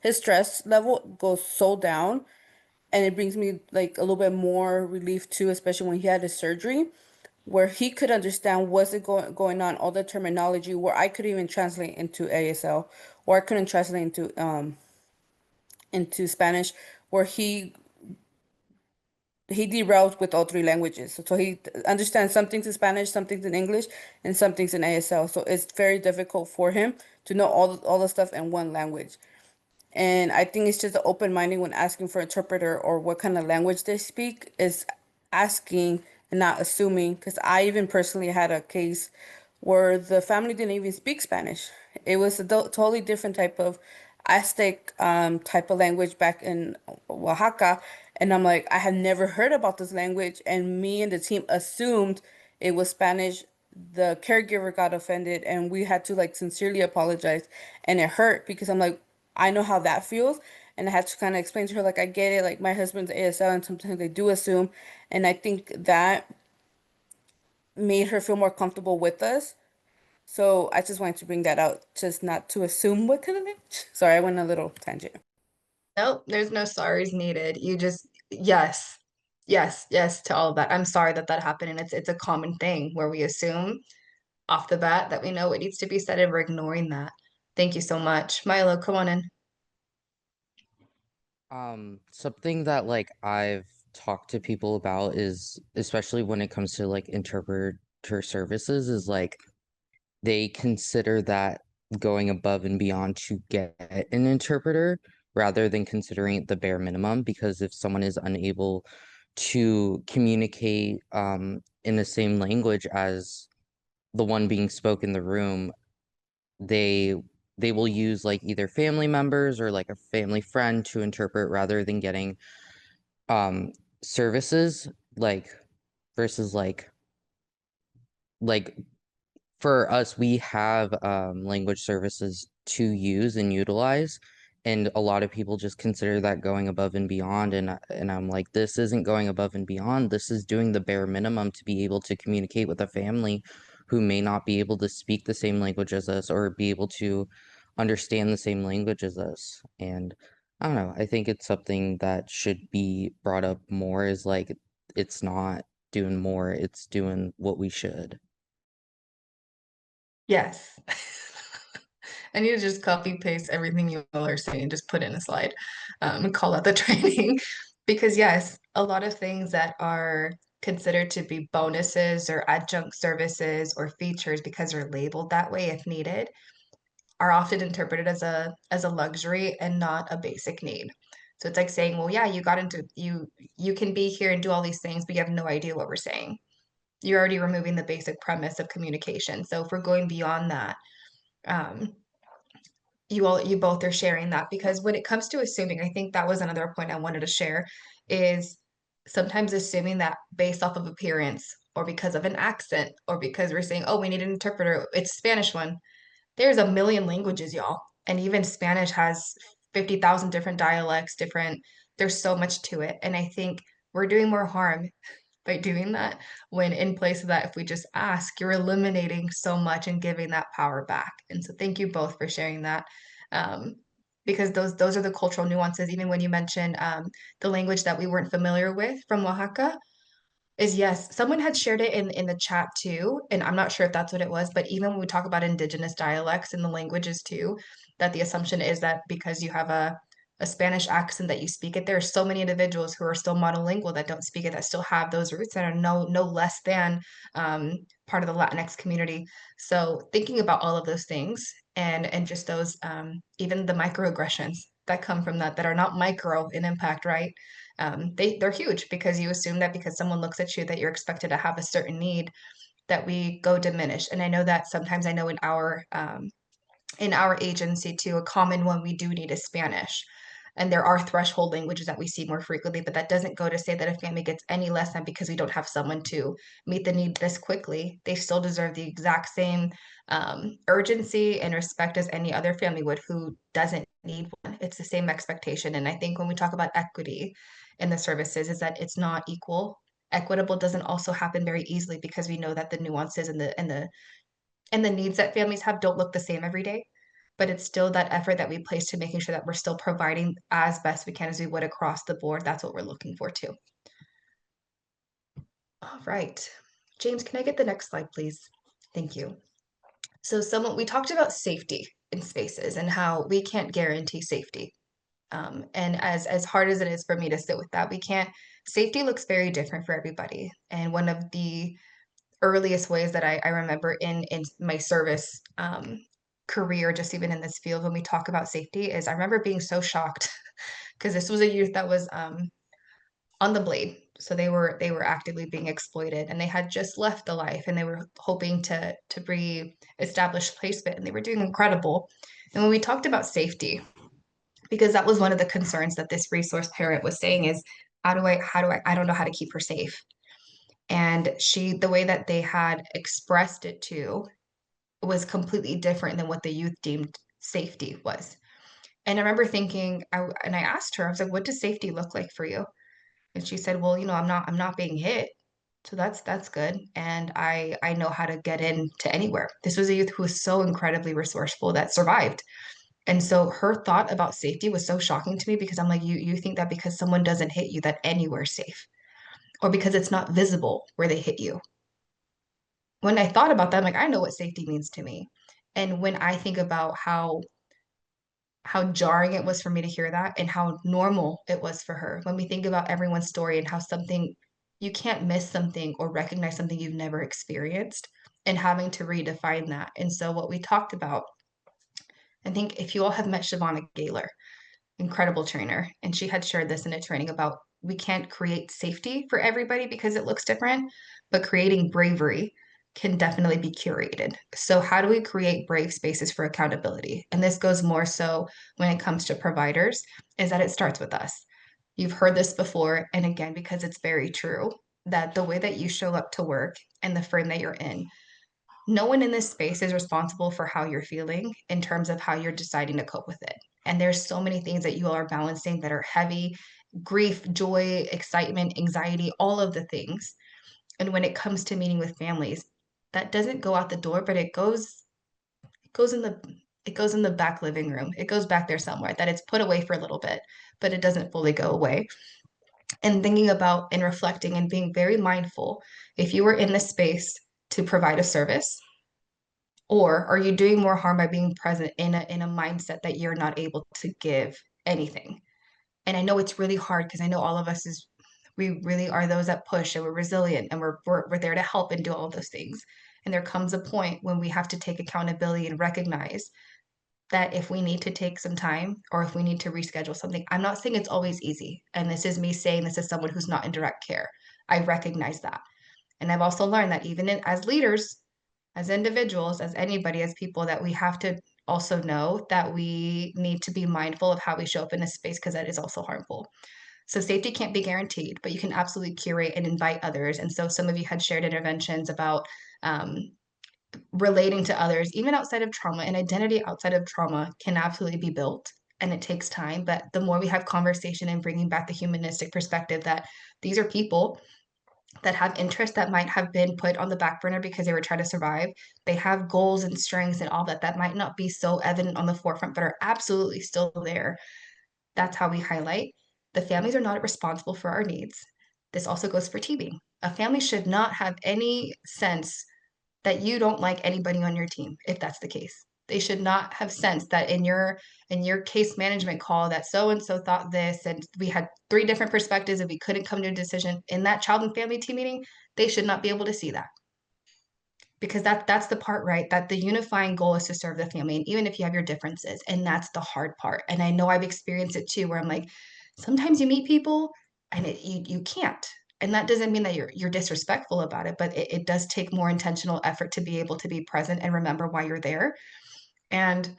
his stress level goes so down, and it brings me like a little bit more relief too, especially when he had his surgery, where he could understand what's it going on, all the terminology, where I could even translate into ASL, or I couldn't translate into Spanish, where he derails with all three languages. So he understands some things in Spanish, some things in English, and some things in ASL. So it's very difficult for him to know all the stuff in one language. And I think it's just open minded when asking for interpreter or what kind of language they speak is asking and not assuming. Because I even personally had a case where the family didn't even speak Spanish. It was a totally different type of Aztec type of language back in Oaxaca. And I'm like, I had never heard about this language. And me and the team assumed it was Spanish. The caregiver got offended and we had to like sincerely apologize. And it hurt because I'm like, I know how that feels. And I had to kind of explain to her, like, I get it. Like, my husband's ASL, and sometimes they do assume. And I think that made her feel more comfortable with us. So I just wanted to bring that out, just not to assume what kind of language. Sorry, I went a little tangent. Nope, there's no sorries needed. You just yes. Yes, yes to all of that. I'm sorry that that happened, and it's a common thing where we assume off the bat that we know what needs to be said and we're ignoring that. Thank you so much. Milo, come on in. Something that like I've talked to people about is especially when it comes to like interpreter services is like they consider that going above and beyond to get an interpreter rather than considering the bare minimum because if someone is unable to communicate in the same language as the one being spoken in the room, they they will use like either family members or like a family friend to interpret rather than getting um services like versus like for us we have language services to use and utilize and a lot of people just consider that going above and beyond and I'm like this isn't going above and beyond, this is doing the bare minimum to be able to communicate with a family who may not be able to speak the same language as us or be able to understand the same language as us. And I don't know, I think it's something that should be brought up more is like it's not doing more, it's doing what we should. Yes. I need to just copy paste everything you all are saying, just put in a slide, and call out the training. Because yes, a lot of things that are considered to be bonuses or adjunct services or features because they're labeled that way if needed are often interpreted as a luxury and not a basic need. So it's like saying, well, yeah, you can be here and do all these things, but you have no idea what we're saying. You're already removing the basic premise of communication. So if we're going beyond that, um, you both are sharing that because when it comes to assuming, I think that was another point I wanted to share is sometimes assuming that based off of appearance or because of an accent or because we're saying, oh, we need an interpreter, it's a Spanish one. There's a million languages, y'all. And even Spanish has 50,000 different dialects, there's so much to it. And I think we're doing more harm by doing that when in place of that, if we just ask, you're eliminating so much and giving that power back. And so thank you both for sharing that. Um, because those are the cultural nuances, even when you mentioned the language that we weren't familiar with from Oaxaca is yes, someone had shared it in the chat too, and I'm not sure if that's what it was, but even when we talk about indigenous dialects and the languages too, that the assumption is that because you have a Spanish accent that you speak it, there are so many individuals who are still monolingual that don't speak it, that still have those roots that are no less than part of the Latinx community. So thinking about all of those things and just those even the microaggressions that come from that are not micro in impact, right? They're huge because you assume that because someone looks at you that you're expected to have a certain need, that we go diminish. And I know that sometimes I know in our agency too, a common one we do need is Spanish. And there are threshold languages that we see more frequently, but that doesn't go to say that a family gets any less than because we don't have someone to meet the need this quickly. They still deserve the exact same urgency and respect as any other family would who doesn't need one. It's the same expectation. And I think when we talk about equity in the services, is that it's not equal. Equitable doesn't also happen very easily because we know that the nuances and the needs that families have don't look the same every day. But it's still that effort that we place to making sure that we're still providing as best we can as we would across the board. That's what we're looking for too. All right. James, can I get the next slide, please? Thank you. So we talked about safety in spaces and how we can't guarantee safety. And as hard as it is for me to sit with that, safety looks very different for everybody. And one of the earliest ways that I remember in my service career, just even in this field, when we talk about safety, is I remember being so shocked because this was a youth that was on the blade. So they were actively being exploited, and they had just left the life, and they were hoping to re-establish placement, and they were doing incredible. And when we talked about safety, because that was one of the concerns that this resource parent was saying is, I don't know how to keep her safe. And the way that they had expressed it to was completely different than what the youth deemed safety was. And I remember thinking, and I asked her, I was like, what does safety look like for you? And she said, well, I'm not being hit. So that's good. And I know how to get into anywhere. This was a youth who was so incredibly resourceful that survived. And so her thought about safety was so shocking to me because I'm like, you think that because someone doesn't hit you, that anywhere's safe, or because it's not visible where they hit you. When I thought about that, I'm like, I know what safety means to me. And when I think about how jarring it was for me to hear that and how normal it was for her, when we think about everyone's story and how you can't miss something or recognize something you've never experienced, and having to redefine that. And so what we talked about, I think if you all have met Shavonna Gaylor, incredible trainer, and she had shared this in a training about we can't create safety for everybody because it looks different, but creating bravery can definitely be curated. So how do we create brave spaces for accountability? And this goes more so when it comes to providers, is that it starts with us. You've heard this before, and again, because it's very true, that the way that you show up to work and the frame that you're in, no one in this space is responsible for how you're feeling in terms of how you're deciding to cope with it. And there's so many things that you all are balancing that are heavy: grief, joy, excitement, anxiety, all of the things. And when it comes to meeting with families, that doesn't go out the door, but it goes in the back living room. It goes back there somewhere, that it's put away for a little bit, but it doesn't fully go away. And thinking about and reflecting and being very mindful, if you were in this space to provide a service, or are you doing more harm by being present in a mindset that you're not able to give anything? And I know it's really hard because I know all of us we really are those that push, and we're resilient, and we're there to help and do all of those things. And there comes a point when we have to take accountability and recognize that if we need to take some time or if we need to reschedule something, I'm not saying it's always easy. And this is me saying this as someone who's not in direct care. I recognize that. And I've also learned that even as leaders, as individuals, as anybody, as people, that we have to also know that we need to be mindful of how we show up in a space, because that is also harmful. So safety can't be guaranteed, but you can absolutely curate and invite others. And so some of you had shared interventions about relating to others, even outside of trauma. And identity outside of trauma can absolutely be built, and it takes time. But the more we have conversation and bringing back the humanistic perspective that these are people that have interests that might have been put on the back burner because they were trying to survive. They have goals and strengths and all that might not be so evident on the forefront, but are absolutely still there. That's how we highlight the families are not responsible for our needs. This also goes for teaming. A family should not have any sense that you don't like anybody on your team, if that's the case. They should not have sensed that in your case management call that so and so thought this, and we had 3 different perspectives and we couldn't come to a decision in that child and family team meeting. They should not be able to see that. because that's the part, right? That the unifying goal is to serve the family. And even if you have your differences, and that's the hard part. And I know I've experienced it too, where I'm like, sometimes you meet people and you can't. And that doesn't mean that you're disrespectful about it, but it does take more intentional effort to be able to be present and remember why you're there. And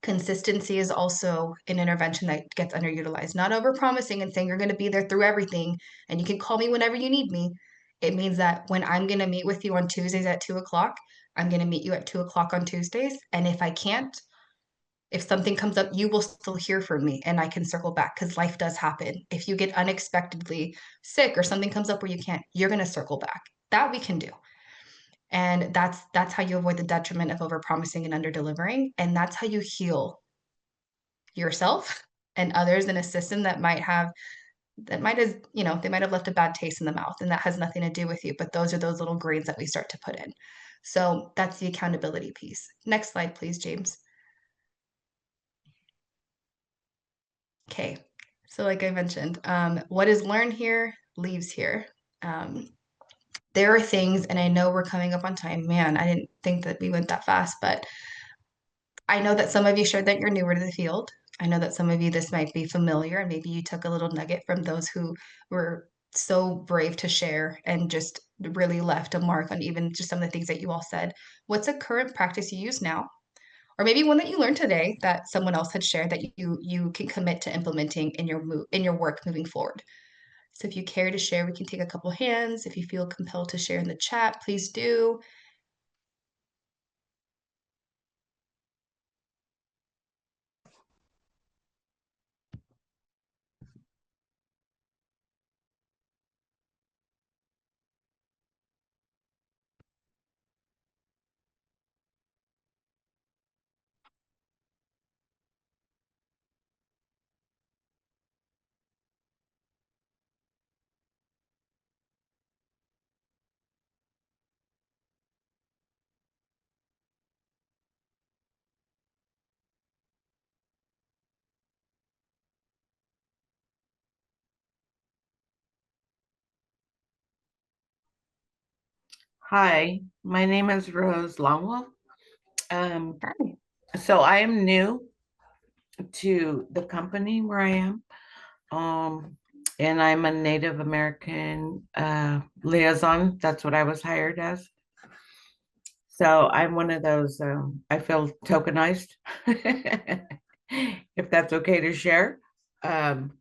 consistency is also an intervention that gets underutilized. Not over promising and saying you're going to be there through everything and you can call me whenever you need me. It means that when I'm going to meet with you on Tuesdays at 2 o'clock, I'm going to meet you at 2 o'clock on Tuesdays. And if I can't, if something comes up, you will still hear from me and I can circle back because life does happen. If you get unexpectedly sick or something comes up where you can't, you're going to circle back. That we can do. And that's how you avoid the detriment of overpromising and underdelivering. And that's how you heal yourself and others in a system that might have they might have left a bad taste in the mouth, and that has nothing to do with you, but those are those little grains that we start to put in. So that's the accountability piece. Next slide, please, James. Okay, so like I mentioned, what is learned here leaves here. There are things, and I know we're coming up on time. Man, I didn't think that we went that fast, but I know that some of you shared that you're newer to the field. I know that some of you this might be familiar, and maybe you took a little nugget from those who were so brave to share and just really left a mark on even just some of the things that you all said. What's a current practice you use now? Or maybe one that you learned today that someone else had shared that you can commit to implementing in your work moving forward. So if you care to share, we can take a couple hands. If you feel compelled to share in the chat, please do. Hi, my name is Rose Longwell. So I am new to the company where I am, and I'm a Native American liaison. That's what I was hired as. So I'm one of those, I feel tokenized, if that's okay to share. Um,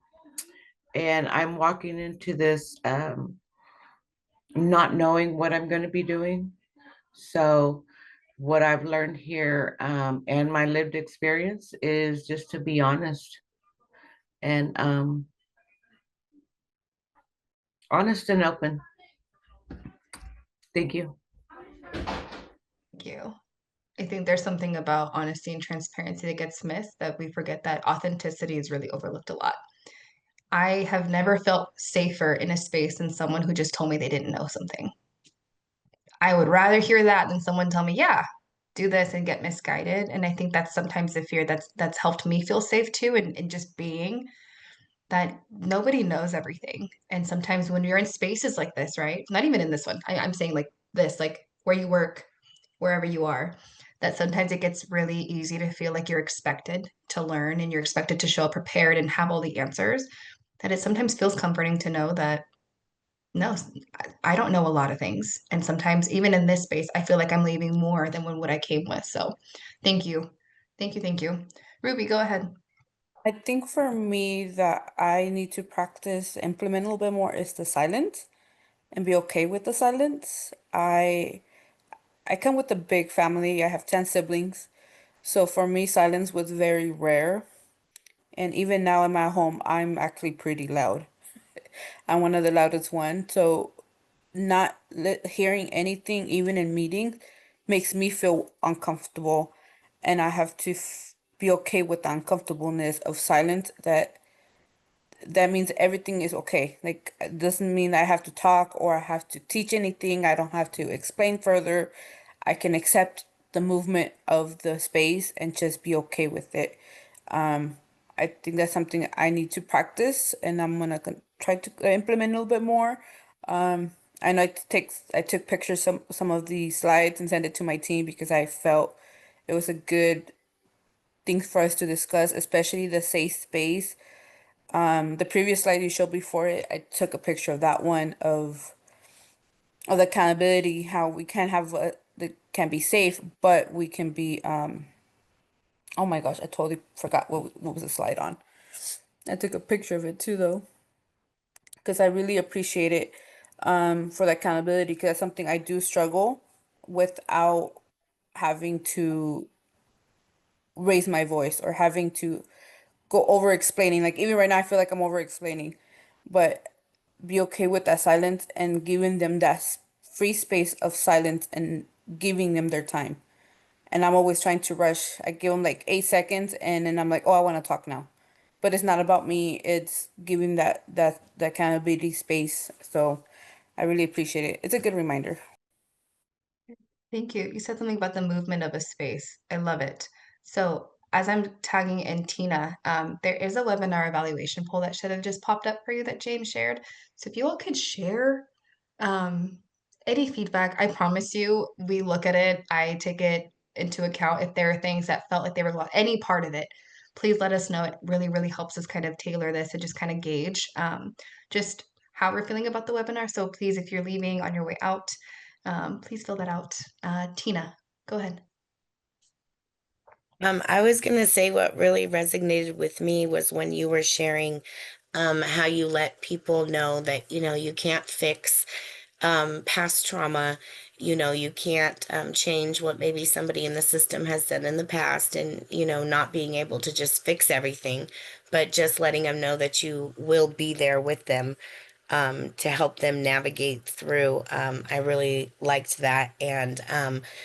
and I'm walking into this not knowing what I'm going to be doing. So what I've learned here and my lived experience is just to be honest and honest and open. Thank you. Thank you. I think there's something about honesty and transparency that gets missed, that we forget that authenticity is really overlooked a lot. I have never felt safer in a space than someone who just told me they didn't know something. I would rather hear that than someone tell me, yeah, do this and get misguided. And I think that's sometimes the fear that's helped me feel safe too, and just being that nobody knows everything. And sometimes when you're in spaces like this, right? Not even in this one, I'm saying like this, like where you work, wherever you are, that sometimes it gets really easy to feel like you're expected to learn and you're expected to show up prepared and have all the answers. That it sometimes feels comforting to know that no, I don't know a lot of things. And sometimes even in this space, I feel like I'm leaving more than what I came with. So thank you. Thank you. Thank you. Ruby, go ahead. I think for me that I need to practice, implement a little bit more is the silence and be okay with the silence. I come with a big family. I have 10 siblings. So for me, silence was very rare. And even now in my home, I'm actually pretty loud. I'm one of the loudest one. So not hearing anything, even in meetings, makes me feel uncomfortable. And I have to be okay with the uncomfortableness of silence, that means everything is okay. Like, it doesn't mean I have to talk or I have to teach anything. I don't have to explain further. I can accept the movement of the space and just be okay with it. I think that's something I need to practice, and I'm gonna try to implement a little bit more. I know I took pictures some of the slides and sent it to my team because I felt it was a good thing for us to discuss, especially the safe space. The previous slide you showed before it, I took a picture of that one of the accountability, how we can have the can be safe, but we can be oh my gosh, I totally forgot what was the slide on. I took a picture of it too though, because I really appreciate it for the accountability because that's something I do struggle without having to raise my voice or having to go over explaining. Like even right now I feel like I'm over explaining, but be okay with that silence and giving them that free space of silence and giving them their time. And I'm always trying to rush. I give them like 8 seconds and then I'm like, oh, I want to talk now. But it's not about me. It's giving that accountability space. So I really appreciate it. It's a good reminder. Thank you. You said something about the movement of a space. I love it. So as I'm tagging in Tina, there is a webinar evaluation poll that should have just popped up for you that James shared. So if you all could share um, any feedback, I promise you, we look at it. I take it into account. If there are things that felt like they were any part of it, please let us know. It really, really helps us kind of tailor this and just kind of gauge just how we're feeling about the webinar. So please, if you're leaving on your way out, please fill that out. Tina, go ahead. I was gonna say what really resonated with me was when you were sharing how you let people know that, you can't fix past trauma. You can't change what maybe somebody in the system has done in the past, and, not being able to just fix everything, but just letting them know that you will be there with them to help them navigate through. I really liked that. And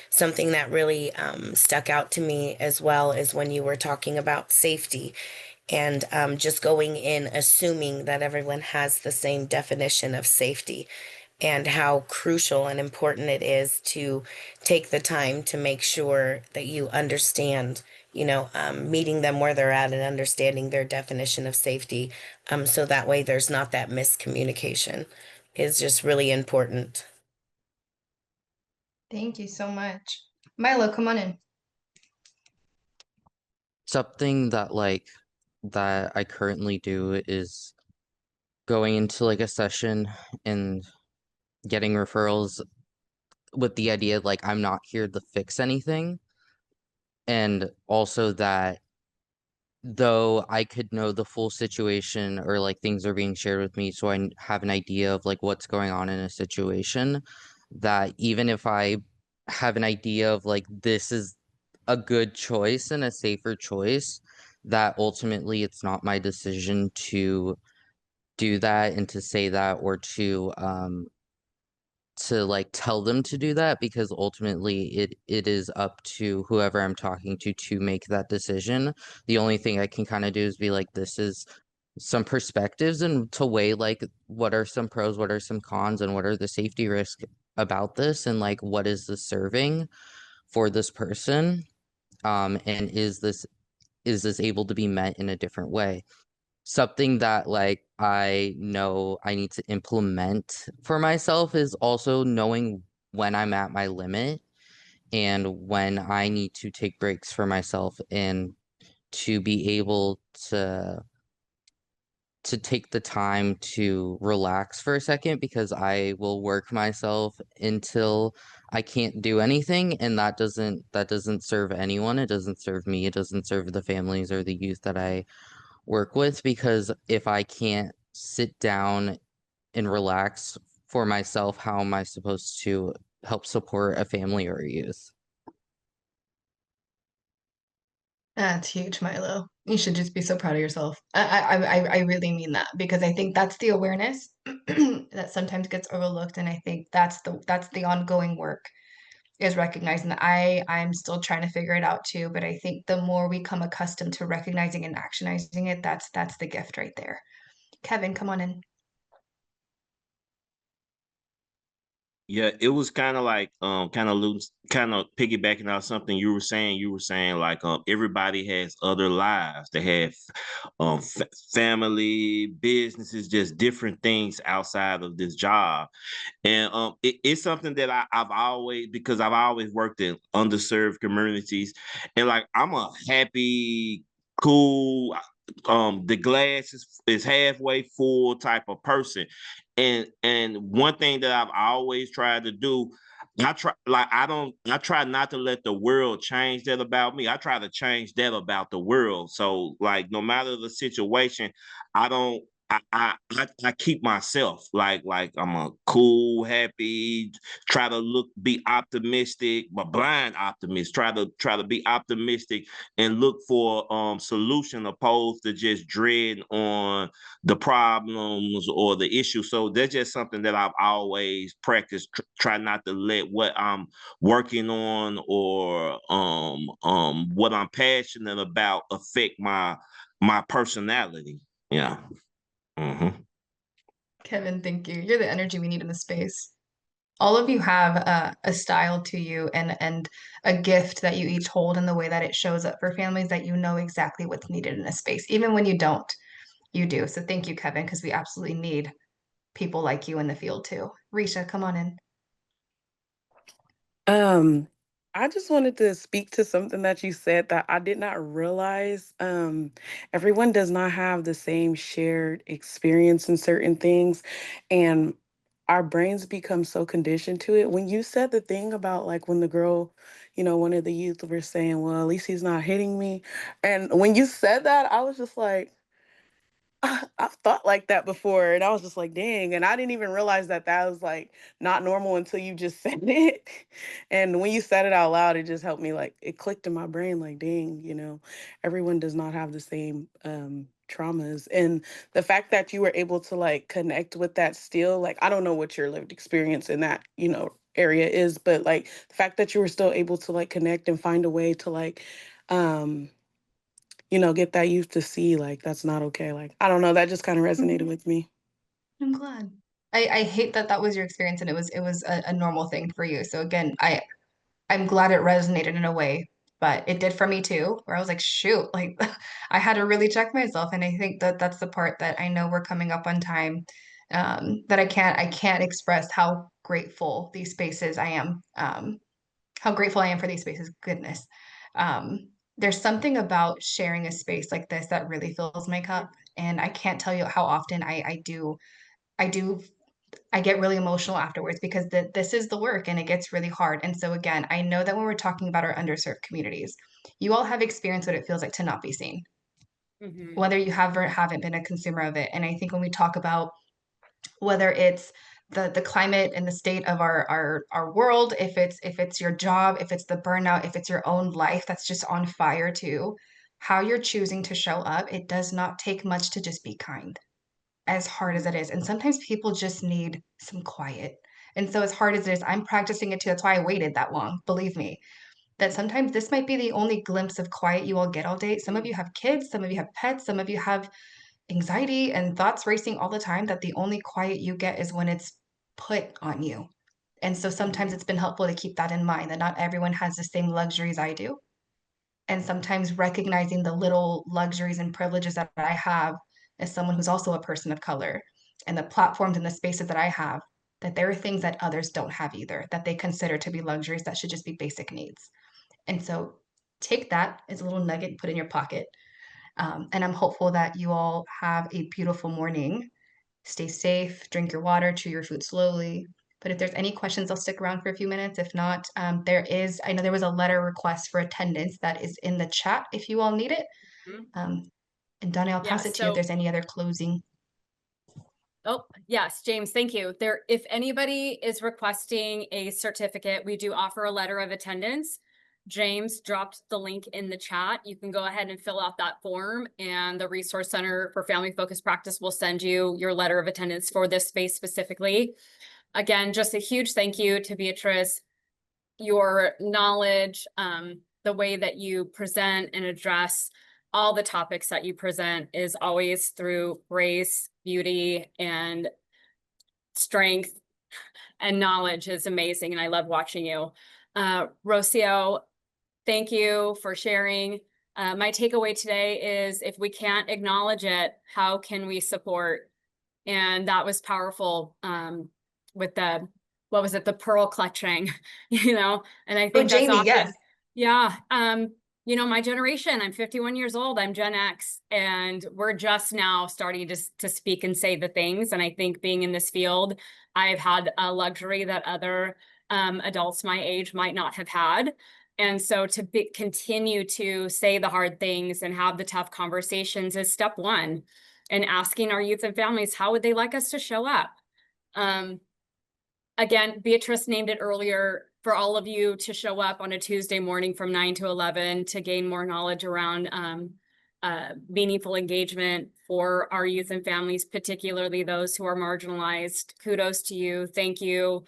something that really stuck out to me as well is when you were talking about safety and just going in assuming that everyone has the same definition of safety, and how crucial and important it is to take the time to make sure that you understand, meeting them where they're at and understanding their definition of safety. So that way there's not that miscommunication is just really important. Thank you so much. Milo, come on in. Something that I currently do is going into like a session and getting referrals with the idea like I'm not here to fix anything. And also that though I could know the full situation or like things are being shared with me, so I have an idea of like what's going on in a situation, that even if I have an idea of like this is a good choice and a safer choice, that ultimately it's not my decision to do that and to say that or to like tell them to do that, because ultimately it is up to whoever I'm talking to make that decision. The only thing I can kind of do is be like, this is some perspectives and to weigh like what are some pros, what are some cons, and what are the safety risks about this, and like what is this serving for this person, and is this able to be met in a different way. Something that like I know I need to implement for myself is also knowing when I'm at my limit and when I need to take breaks for myself, and to be able to take the time to relax for a second, because I will work myself until I can't do anything, and that doesn't serve anyone. It doesn't serve me. It doesn't serve the families or the youth that I work with, because if I can't sit down and relax for myself, how am I supposed to help support a family or a youth? That's huge, Milo. You should just be so proud of yourself. I really mean that because I think that's the awareness that sometimes gets overlooked, and I think that's the ongoing work is recognizing that I'm still trying to figure it out too. But I think the more we come accustomed to recognizing and actionizing it, that's the gift right there. Kevin, come on in. Yeah, it was kind of like kind of loose, kind of piggybacking on something you were saying. You were saying like everybody has other lives. They have family, businesses, just different things outside of this job. And it's something that I've always, because I've always worked in underserved communities, and like I'm a happy, cool, the glass is halfway full type of person. And one thing that I've always tried to do, I try not to let the world change that about me. I try to change that about the world. So like no matter the situation, I don't I keep myself like I'm a cool, happy, try to be optimistic, but blind optimist. Try to be optimistic and look for solution opposed to just dread on the problems or the issue. So that's just something that I've always practiced. Try not to let what I'm working on or what I'm passionate about affect my personality. Yeah. Mm-hmm. Kevin, thank you. You're the energy we need in the space. All of you have a style to you and a gift that you each hold in the way that it shows up for families that you know exactly what's needed in a space. Even when you don't, you do. So thank you, Kevin, because we absolutely need people like you in the field too. Risha, come on in. Um, I just wanted to speak to something that you said that I did not realize. Everyone does not have the same shared experience in certain things, and our brains become so conditioned to it. When you said the thing about like when the girl, one of the youth were saying, well, at least he's not hitting me. And when you said that, I was just like, I've thought like that before, and I was just like, dang. And I didn't even realize that that was like not normal until you just said it. And when you said it out loud, it just helped me, like, it clicked in my brain, like, dang, everyone does not have the same traumas. And the fact that you were able to like connect with that still, like, I don't know what your lived experience in that, area is, but like the fact that you were still able to like connect and find a way to like, um, get that youth to see like that's not okay. Like, I don't know, that just kind of resonated with me. I'm glad. I hate that that was your experience and it was a normal thing for you. So again, I'm glad it resonated in a way, but it did for me too, where I was like, shoot, like I had to really check myself. And I think that that's the part that I know we're coming up on time, that I can't express how grateful these spaces I am, how grateful I am for these spaces. Goodness. There's something about sharing a space like this that really fills my cup. And I can't tell you how often I do I get really emotional afterwards because this is the work and it gets really hard. And so again, I know that when we're talking about our underserved communities, you all have experienced what it feels like to not be seen, whether you have or haven't been a consumer of it. And I think when we talk about whether it's the climate and the state of our world, if it's your job, if it's the burnout, if it's your own life that's just on fire too, how you're choosing to show up, it does not take much to just be kind, as hard as it is. And sometimes people just need some quiet. And so, as hard as it is, I'm practicing it too. That's why I waited that long. Believe me, that sometimes this might be the only glimpse of quiet you all get all day. Some of you have kids, some of you have pets, some of you have anxiety and thoughts racing all the time, that the only quiet you get is when it's put on you. And so, sometimes it's been helpful to keep that in mind, that not everyone has the same luxuries I do. And sometimes recognizing the little luxuries and privileges that I have as someone who's also a person of color, and the platforms and the spaces that I have, that there are things that others don't have either, that they consider to be luxuries that should just be basic needs. And so take that as a little nugget, put in your pocket. And I'm hopeful that you all have a beautiful morning. Stay safe, drink your water, chew your food slowly. But if there's any questions, I'll stick around for a few minutes. If not, I know there was a letter request for attendance that is in the chat if you all need it. And Donnie, I'll pass it to you if there's any other closing. Oh, yes, James, thank you. If anybody is requesting a certificate, we do offer a letter of attendance. James dropped the link in the chat. You can go ahead and fill out that form, and the Resource Center for Family Focused Practice will send you your letter of attendance for this space specifically. Again, just a huge thank you to Beatrice. Your knowledge, the way that you present and address all the topics that you present is always through grace, beauty, and strength. and knowledge is amazing, and I love watching you. Rocio, thank you for sharing. My takeaway today is if we can't acknowledge it, how can we support? And that was powerful with the, what was it, the pearl clutching, you know? And I Oh, think that's Jamie, often, yes. yeah. You know, my generation, I'm 51 years old, I'm Gen X, and we're just now starting to speak and say the things. And I think being in this field, I've had a luxury that other adults my age might not have had. And so to continue to say the hard things and have the tough conversations is step one. And asking our youth and families, how would they like us to show up? Again, Beatrice named it earlier, for all of you to show up on a Tuesday morning from 9 to 11 to gain more knowledge around meaningful engagement for our youth and families, particularly those who are marginalized. Kudos to you. Thank you